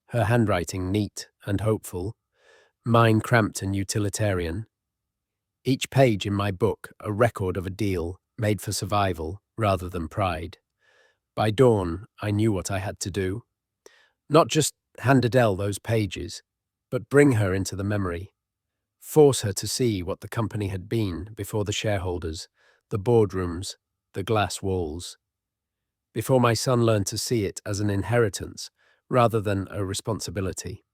Her handwriting neat and hopeful, mine cramped and utilitarian. Each page in my book a record of a deal made for survival rather than pride. By dawn, I knew what I had to do. Not just hand Adele those pages, but bring her into the memory. Force her to see what the company had been before the shareholders, the boardrooms, the glass walls. before my son learned to see it as an inheritance rather than a responsibility.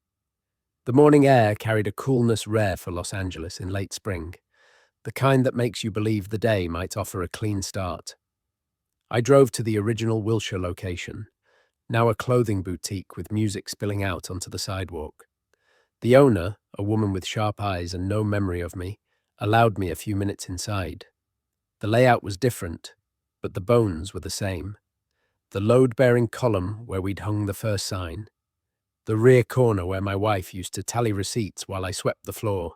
The morning air carried a coolness rare for Los Angeles in late spring, the kind that makes you believe the day might offer a clean start. I drove to the original Wilshire location, now a clothing boutique with music spilling out onto the sidewalk. The owner, a woman with sharp eyes and no memory of me, allowed me a few minutes inside. The layout was different, but the bones were the same. The load-bearing column where we'd hung the first sign. The rear corner where my wife used to tally receipts while I swept the floor.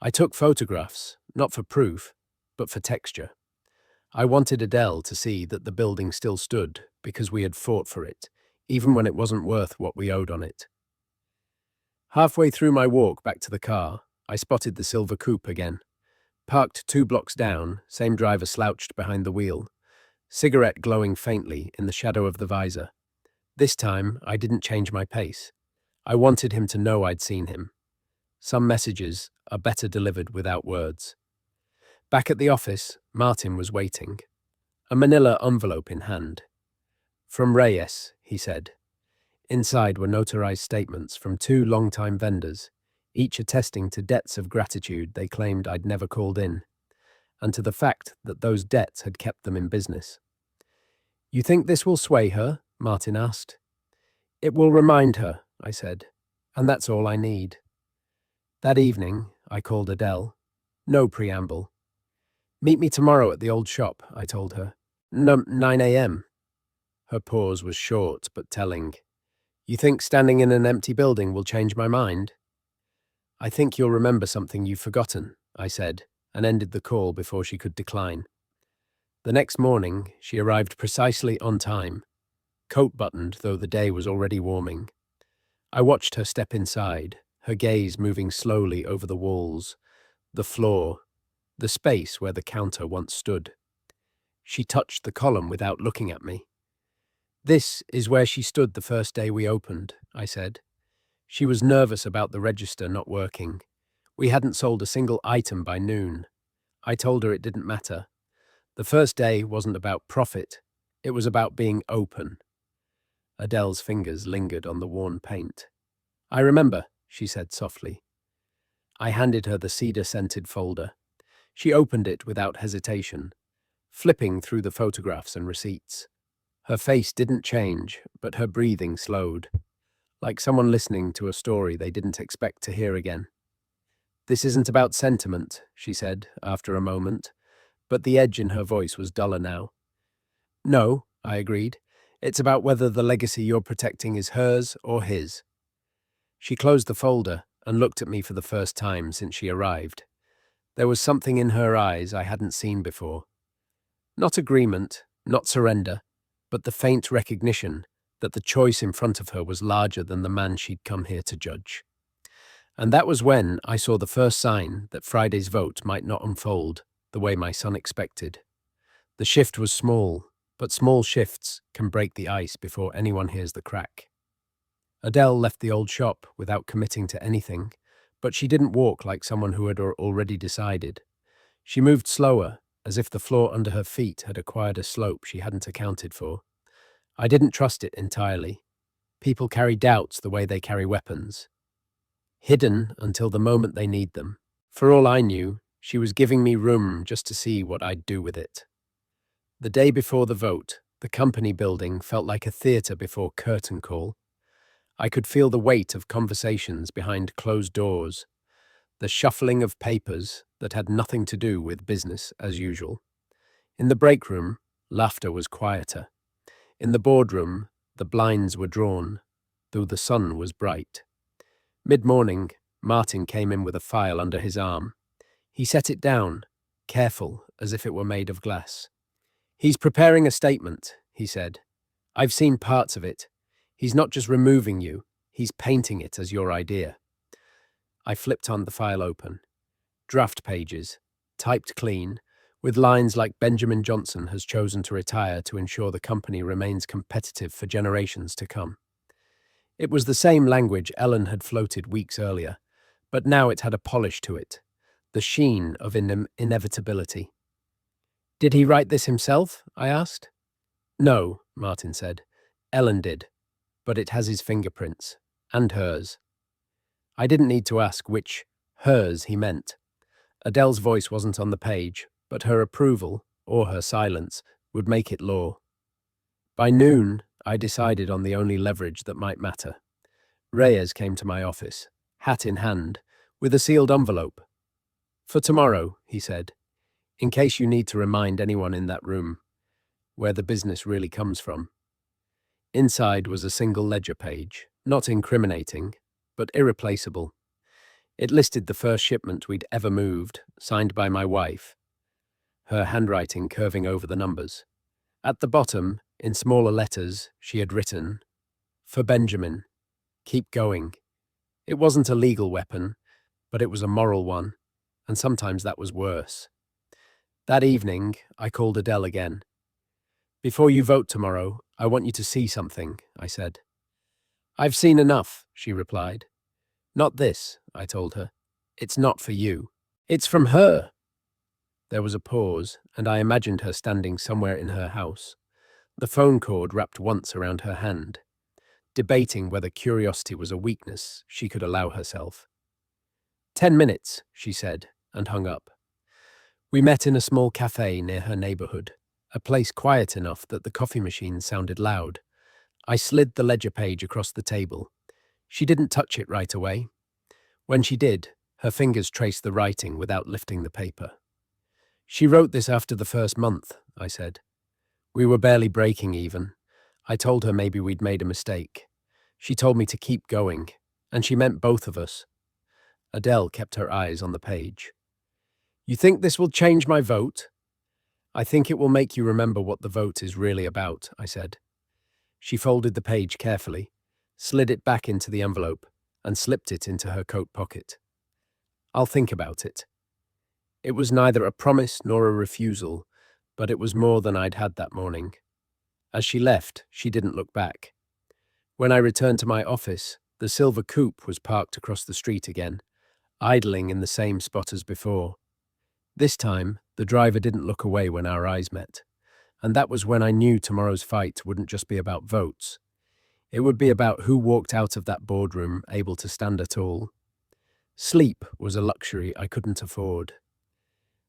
I took photographs, not for proof, but for texture. I wanted Adele to see that the building still stood because we had fought for it, even when it wasn't worth what we owed on it. Halfway through my walk back to the car, I spotted the silver coupe again. Parked 2 blocks down, same driver slouched behind the wheel, cigarette glowing faintly in the shadow of the visor. This time, I didn't change my pace. I wanted him to know I'd seen him. Some messages are better delivered without words. Back at the office, Martin was waiting, a manila envelope in hand. "From Reyes," he said. Inside were notarized statements from 2 longtime vendors, each attesting to debts of gratitude they claimed I'd never called in, and to the fact that those debts had kept them in business. "You think this will sway her?" Martin asked. "It will remind her," I said, "and that's all I need." That evening, I called Adele. No preamble. "Meet me tomorrow at the old shop," I told her. 9 a.m. Her pause was short but telling. "You think standing in an empty building will change my mind?" "I think you'll remember something you've forgotten," I said, and ended the call before she could decline. The next morning, she arrived precisely on time, coat buttoned though the day was already warming. I watched her step inside, her gaze moving slowly over the walls, the floor, the space where the counter once stood. She touched the column without looking at me. "This is where she stood the first day we opened," I said. She was nervous about the register not working. We hadn't sold a single item by noon. I told her it didn't matter. The first day wasn't about profit. It was about being open. Adele's fingers lingered on the worn paint. "I remember," she said softly. I handed her the cedar-scented folder. She opened it without hesitation, flipping through the photographs and receipts. Her face didn't change, but her breathing slowed, like someone listening to a story they didn't expect to hear again. "This isn't about sentiment," she said after a moment, but the edge in her voice was duller now. "No," I agreed. "It's about whether the legacy you're protecting is hers or his." She closed the folder and looked at me for the first time since she arrived. There was something in her eyes I hadn't seen before. Not agreement, not surrender, but the faint recognition that the choice in front of her was larger than the man she'd come here to judge. And that was when I saw the first sign that Friday's vote might not unfold the way my son expected. The shift was small, but small shifts can break the ice before anyone hears the crack. Adele left the old shop without committing to anything, but she didn't walk like someone who had already decided. She moved slower, as if the floor under her feet had acquired a slope she hadn't accounted for. I didn't trust it entirely. People carry doubts the way they carry weapons, hidden until the moment they need them. For all I knew, she was giving me room just to see what I'd do with it. The day before the vote, the company building felt like a theatre before curtain call. I could feel the weight of conversations behind closed doors, the shuffling of papers that had nothing to do with business as usual. In the break room, laughter was quieter. In the boardroom, the blinds were drawn, though the sun was bright. Mid-morning, Martin came in with a file under his arm. He set it down, careful as if it were made of glass. "He's preparing a statement," he said. "I've seen parts of it. He's not just removing you, he's painting it as your idea." I flipped on the file open. Draft pages, typed clean, with lines like "Benjamin Johnson has chosen to retire to ensure the company remains competitive for generations to come." It was the same language Ellen had floated weeks earlier, but now it had a polish to it, the sheen of inevitability. "Did he write this himself?" I asked. No, Martin said. Ellen did, but it has his fingerprints. And hers. I didn't need to ask which hers he meant. Adele's voice wasn't on the page, but her approval, or her silence, would make it law. By noon, I decided on the only leverage that might matter. Reyes came to my office, hat in hand, with a sealed envelope. For tomorrow, he said, in case you need to remind anyone in that room where the business really comes from. Inside was a single ledger page, not incriminating, but irreplaceable. It listed the first shipment we'd ever moved, signed by my wife, her handwriting curving over the numbers. At the bottom, in smaller letters, she had written, "For Benjamin, keep going." It wasn't a legal weapon, but it was a moral one, and sometimes that was worse. That evening, I called Adele again. "Before you vote tomorrow, I want you to see something," I said. "I've seen enough," she replied. "Not this," I told her. "It's not for you. It's from her." There was a pause, and I imagined her standing somewhere in her house, the phone cord wrapped once around her hand, debating whether curiosity was a weakness she could allow herself. 10 minutes, she said, and hung up. We met in a small cafe near her neighborhood, a place quiet enough that the coffee machine sounded loud. I slid the ledger page across the table. She didn't touch it right away. When she did, her fingers traced the writing without lifting the paper. "She wrote this after the first month," I said. "We were barely breaking even. I told her maybe we'd made a mistake. She told me to keep going, and she meant both of us." Adele kept her eyes on the page. "You think this will change my vote?" "I think it will make you remember what the vote is really about," I said. She folded the page carefully, slid it back into the envelope, and slipped it into her coat pocket. "I'll think about it." It was neither a promise nor a refusal, but it was more than I'd had that morning. As she left, she didn't look back. When I returned to my office, the silver coupe was parked across the street again, idling in the same spot as before. This time, the driver didn't look away when our eyes met, and that was when I knew tomorrow's fight wouldn't just be about votes. It would be about who walked out of that boardroom able to stand at all. Sleep was a luxury I couldn't afford.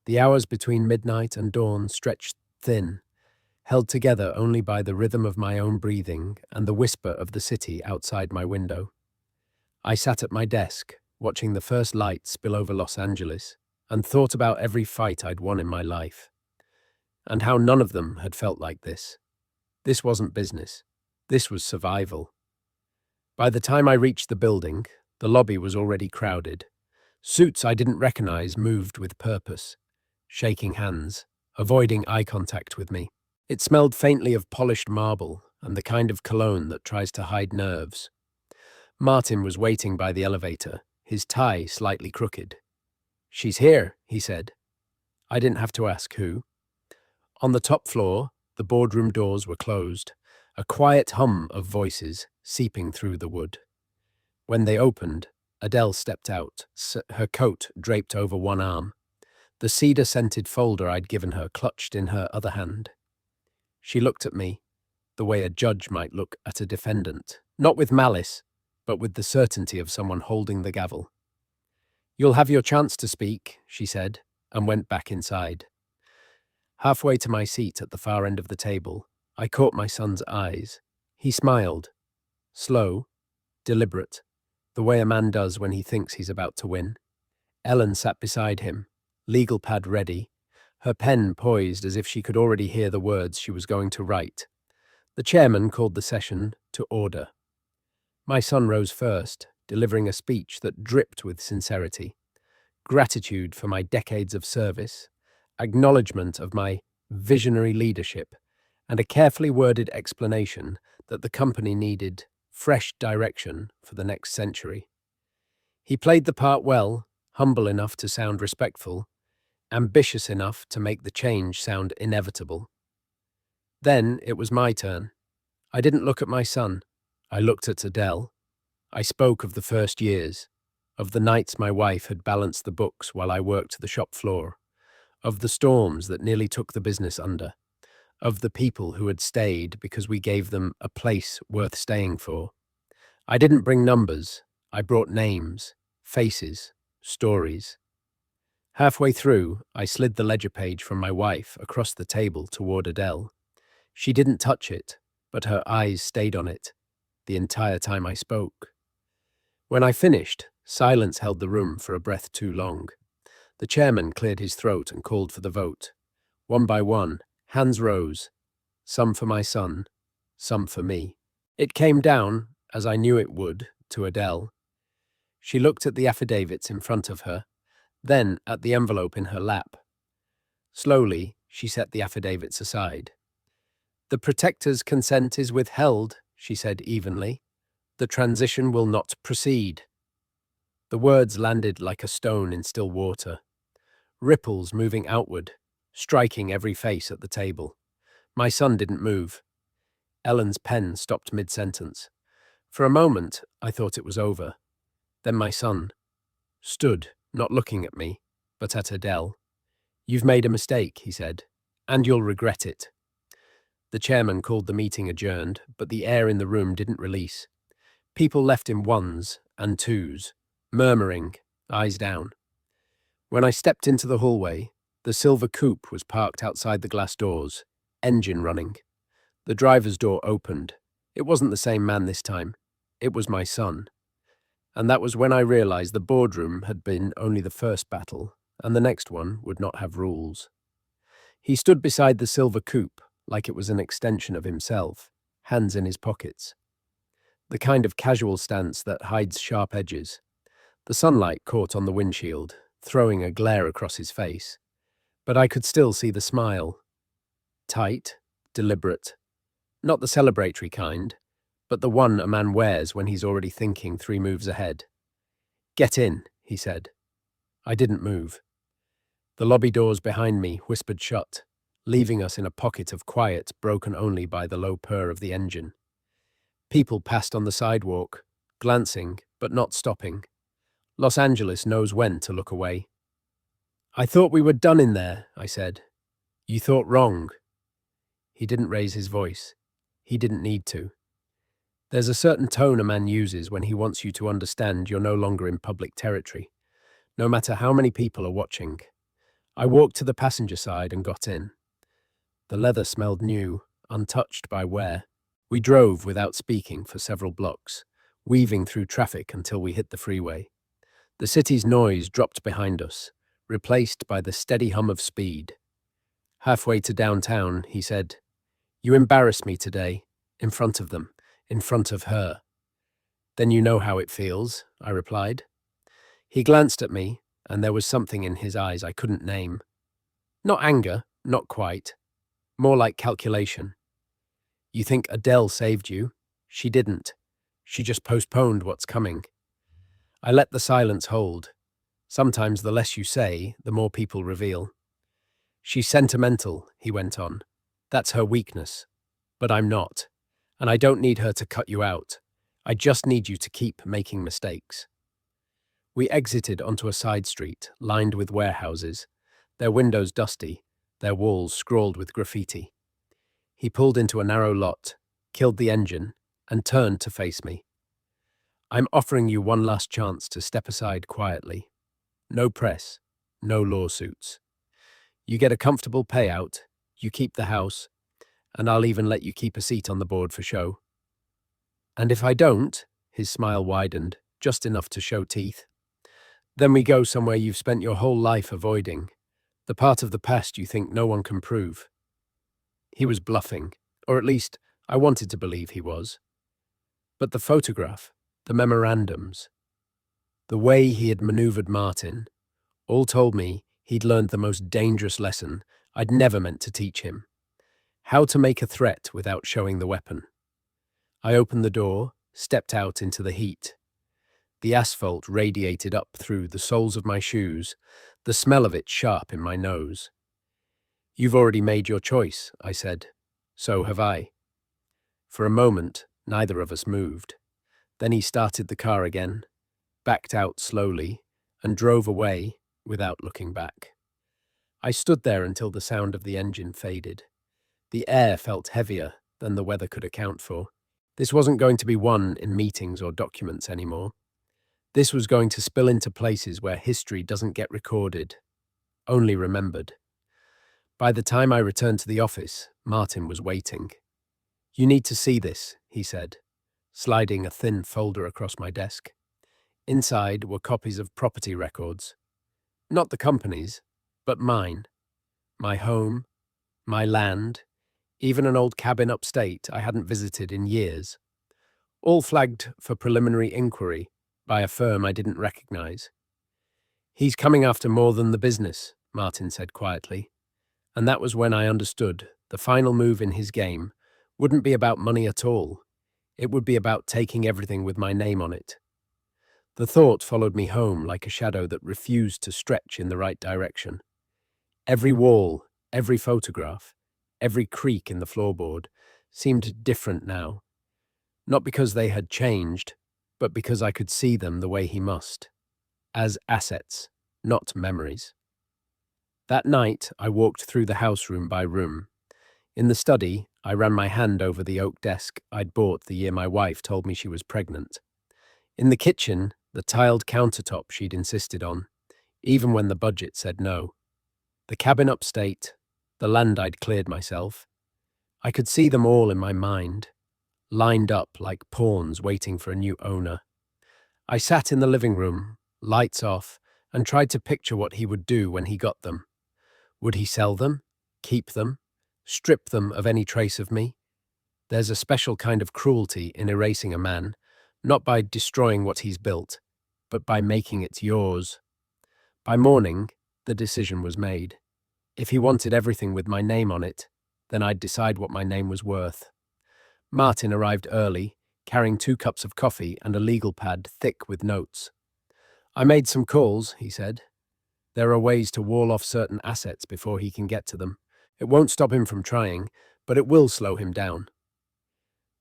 The hours between midnight and dawn stretched thin, held together only by the rhythm of my own breathing and the whisper of the city outside my window. I sat at my desk, watching the first light spill over Los Angeles, and thought about every fight I'd won in my life, and how none of them had felt like this. This wasn't business. This was survival. By the time I reached the building, the lobby was already crowded. Suits I didn't recognize moved with purpose, shaking hands, avoiding eye contact with me. It smelled faintly of polished marble and the kind of cologne that tries to hide nerves. Martin was waiting by the elevator, his tie slightly crooked. "She's here," he said. I didn't have to ask who. On the top floor, the boardroom doors were closed, a quiet hum of voices seeping through the wood. When they opened, Adele stepped out, her coat draped over one arm, the cedar-scented folder I'd given her clutched in her other hand. She looked at me, the way a judge might look at a defendant, not with malice, but with the certainty of someone holding the gavel. "You'll have your chance to speak," she said, and went back inside. Halfway to my seat at the far end of the table, I caught my son's eyes. He smiled, slow, deliberate, the way a man does when he thinks he's about to win. Ellen sat beside him, legal pad ready, her pen poised as if she could already hear the words she was going to write. The chairman called the session to order. My son rose first, delivering a speech that dripped with sincerity, gratitude for my decades of service, acknowledgement of my visionary leadership, and a carefully worded explanation that the company needed fresh direction for the next century. He played the part well, humble enough to sound respectful, ambitious enough to make the change sound inevitable. Then it was my turn. I didn't look at my son. I looked at Adele. I spoke of the first years, of the nights my wife had balanced the books while I worked the shop floor, of the storms that nearly took the business under, of the people who had stayed because we gave them a place worth staying for. I didn't bring numbers, I brought names, faces, stories. Halfway through, I slid the ledger page from my wife across the table toward Adele. She didn't touch it, but her eyes stayed on it the entire time I spoke. When I finished, silence held the room for a breath too long. The chairman cleared his throat and called for the vote. One by one, hands rose, some for my son, some for me. It came down, as I knew it would, to Adele. She looked at the affidavits in front of her, then at the envelope in her lap. Slowly, she set the affidavits aside. The protector's consent is withheld, she said evenly. The transition will not proceed. The words landed like a stone in still water, ripples moving outward, striking every face at the table. My son didn't move. Ellen's pen stopped mid-sentence. For a moment, I thought it was over. Then my son stood, not looking at me, but at Adele. "You've made a mistake," he said, "and you'll regret it." The chairman called the meeting adjourned, but the air in the room didn't release. People left in ones and twos, murmuring, eyes down. When I stepped into the hallway, the silver coupe was parked outside the glass doors, engine running. The driver's door opened. It wasn't the same man this time. It was my son. And that was when I realized the boardroom had been only the first battle, and the next one would not have rules. He stood beside the silver coupe, like it was an extension of himself, hands in his pockets. The kind of casual stance that hides sharp edges. The sunlight caught on the windshield, throwing a glare across his face. But I could still see the smile. Tight, deliberate. Not the celebratory kind, but the one a man wears when he's already thinking 3 moves ahead. "Get in," he said. I didn't move. The lobby doors behind me whispered shut, leaving us in a pocket of quiet broken only by the low purr of the engine. People passed on the sidewalk, glancing but not stopping. Los Angeles knows when to look away. "I thought we were done in there," I said. "You thought wrong." He didn't raise his voice. He didn't need to. There's a certain tone a man uses when he wants you to understand you're no longer in public territory, no matter how many people are watching. I walked to the passenger side and got in. The leather smelled new, untouched by wear. We drove without speaking for several blocks, weaving through traffic until we hit the freeway. The city's noise dropped behind us, replaced by the steady hum of speed. Halfway to downtown, he said, "You embarrassed me today, in front of them, in front of her." "Then you know how it feels," I replied. He glanced at me, and there was something in his eyes I couldn't name. Not anger, not quite. More like calculation. "You think Adele saved you? She didn't. She just postponed what's coming." I let the silence hold. Sometimes the less you say, the more people reveal. "She's sentimental," he went on. "That's her weakness. But I'm not. And I don't need her to cut you out. I just need you to keep making mistakes." We exited onto a side street, lined with warehouses, their windows dusty, their walls scrawled with graffiti. He pulled into a narrow lot, killed the engine, and turned to face me. "I'm offering you one last chance to step aside quietly. No press, no lawsuits. You get a comfortable payout, you keep the house, and I'll even let you keep a seat on the board for show." "And if I don't," his smile widened, just enough to show teeth, "then we go somewhere you've spent your whole life avoiding, the part of the past you think no one can prove." He was bluffing, or at least I wanted to believe he was. But the photograph, the memorandums, the way he had maneuvered Martin, all told me he'd learned the most dangerous lesson I'd never meant to teach him: how to make a threat without showing the weapon. I opened the door, stepped out into the heat. The asphalt radiated up through the soles of my shoes, the smell of it sharp in my nose. "You've already made your choice," I said. "So have I." For a moment, neither of us moved. Then he started the car again, backed out slowly, and drove away without looking back. I stood there until the sound of the engine faded. The air felt heavier than the weather could account for. This wasn't going to be won in meetings or documents anymore. This was going to spill into places where history doesn't get recorded, only remembered. By the time I returned to the office, Martin was waiting. "You need to see this," he said, sliding a thin folder across my desk. Inside were copies of property records. Not the company's, but mine. My home, my land, even an old cabin upstate I hadn't visited in years. All flagged for preliminary inquiry by a firm I didn't recognize. "He's coming after more than the business," Martin said quietly. And that was when I understood the final move in his game wouldn't be about money at all. It would be about taking everything with my name on it. The thought followed me home like a shadow that refused to stretch in the right direction. Every wall, every photograph, every creak in the floorboard seemed different now. Not because they had changed, but because I could see them the way he must. As assets, not memories. That night, I walked through the house room by room. In the study, I ran my hand over the oak desk I'd bought the year my wife told me she was pregnant. In the kitchen, the tiled countertop she'd insisted on, even when the budget said no. The cabin upstate, the land I'd cleared myself. I could see them all in my mind, lined up like pawns waiting for a new owner. I sat in the living room, lights off, and tried to picture what he would do when he got them. Would he sell them, keep them, strip them of any trace of me? There's a special kind of cruelty in erasing a man, not by destroying what he's built, but by making it yours. By morning, the decision was made. If he wanted everything with my name on it, then I'd decide what my name was worth. Martin arrived early, carrying 2 cups of coffee and a legal pad thick with notes. "I made some calls," he said. "There are ways to wall off certain assets before he can get to them. It won't stop him from trying, but it will slow him down."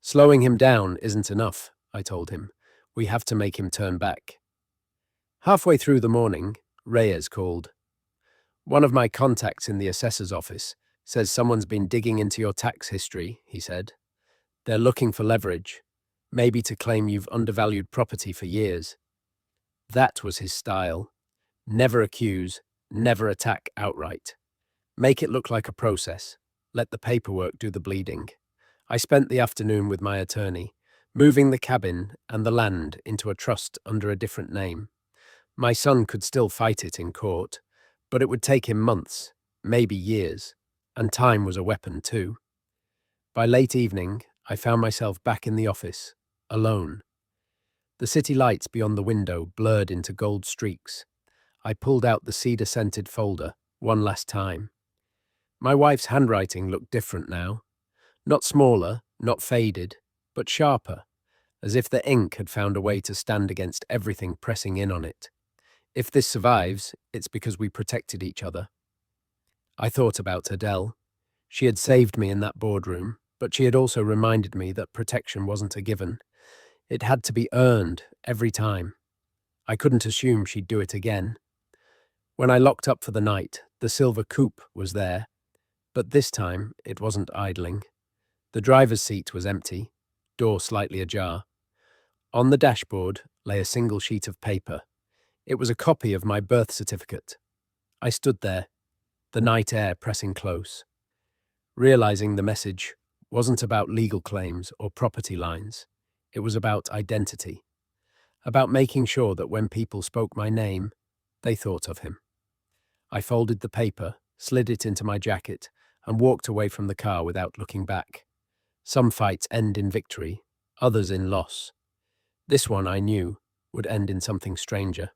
"Slowing him down isn't enough," I told him. "We have to make him turn back." Halfway through the morning, Reyes called. "One of my contacts in the assessor's office says someone's been digging into your tax history," he said. "They're looking for leverage, maybe to claim you've undervalued property for years." That was his style. Never accuse, never attack outright. Make it look like a process. Let the paperwork do the bleeding. I spent the afternoon with my attorney, moving the cabin and the land into a trust under a different name. My son could still fight it in court, but it would take him months, maybe years, and time was a weapon too. By late evening, I found myself back in the office, alone. The city lights beyond the window blurred into gold streaks. I pulled out the cedar-scented folder one last time. My wife's handwriting looked different now. Not smaller, not faded, but sharper, as if the ink had found a way to stand against everything pressing in on it. If this survives, it's because we protected each other. I thought about Adele. She had saved me in that boardroom, but she had also reminded me that protection wasn't a given. It had to be earned every time. I couldn't assume she'd do it again. When I locked up for the night, the silver coupe was there, but this time it wasn't idling. The driver's seat was empty, door slightly ajar. On the dashboard lay a single sheet of paper. It was a copy of my birth certificate. I stood there, the night air pressing close, realizing the message wasn't about legal claims or property lines. It was about identity, about making sure that when people spoke my name, they thought of him. I folded the paper, slid it into my jacket, and walked away from the car without looking back. Some fights end in victory, others in loss. This one, I knew, would end in something stranger.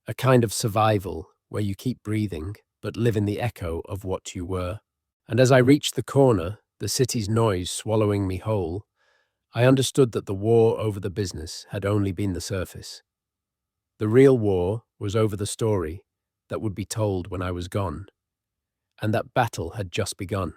A kind of survival where you keep breathing, but live in the echo of what you were. And as I reached the corner, the city's noise swallowing me whole, I understood that the war over the business had only been the surface. The real war was over the story that would be told when I was gone. And that battle had just begun.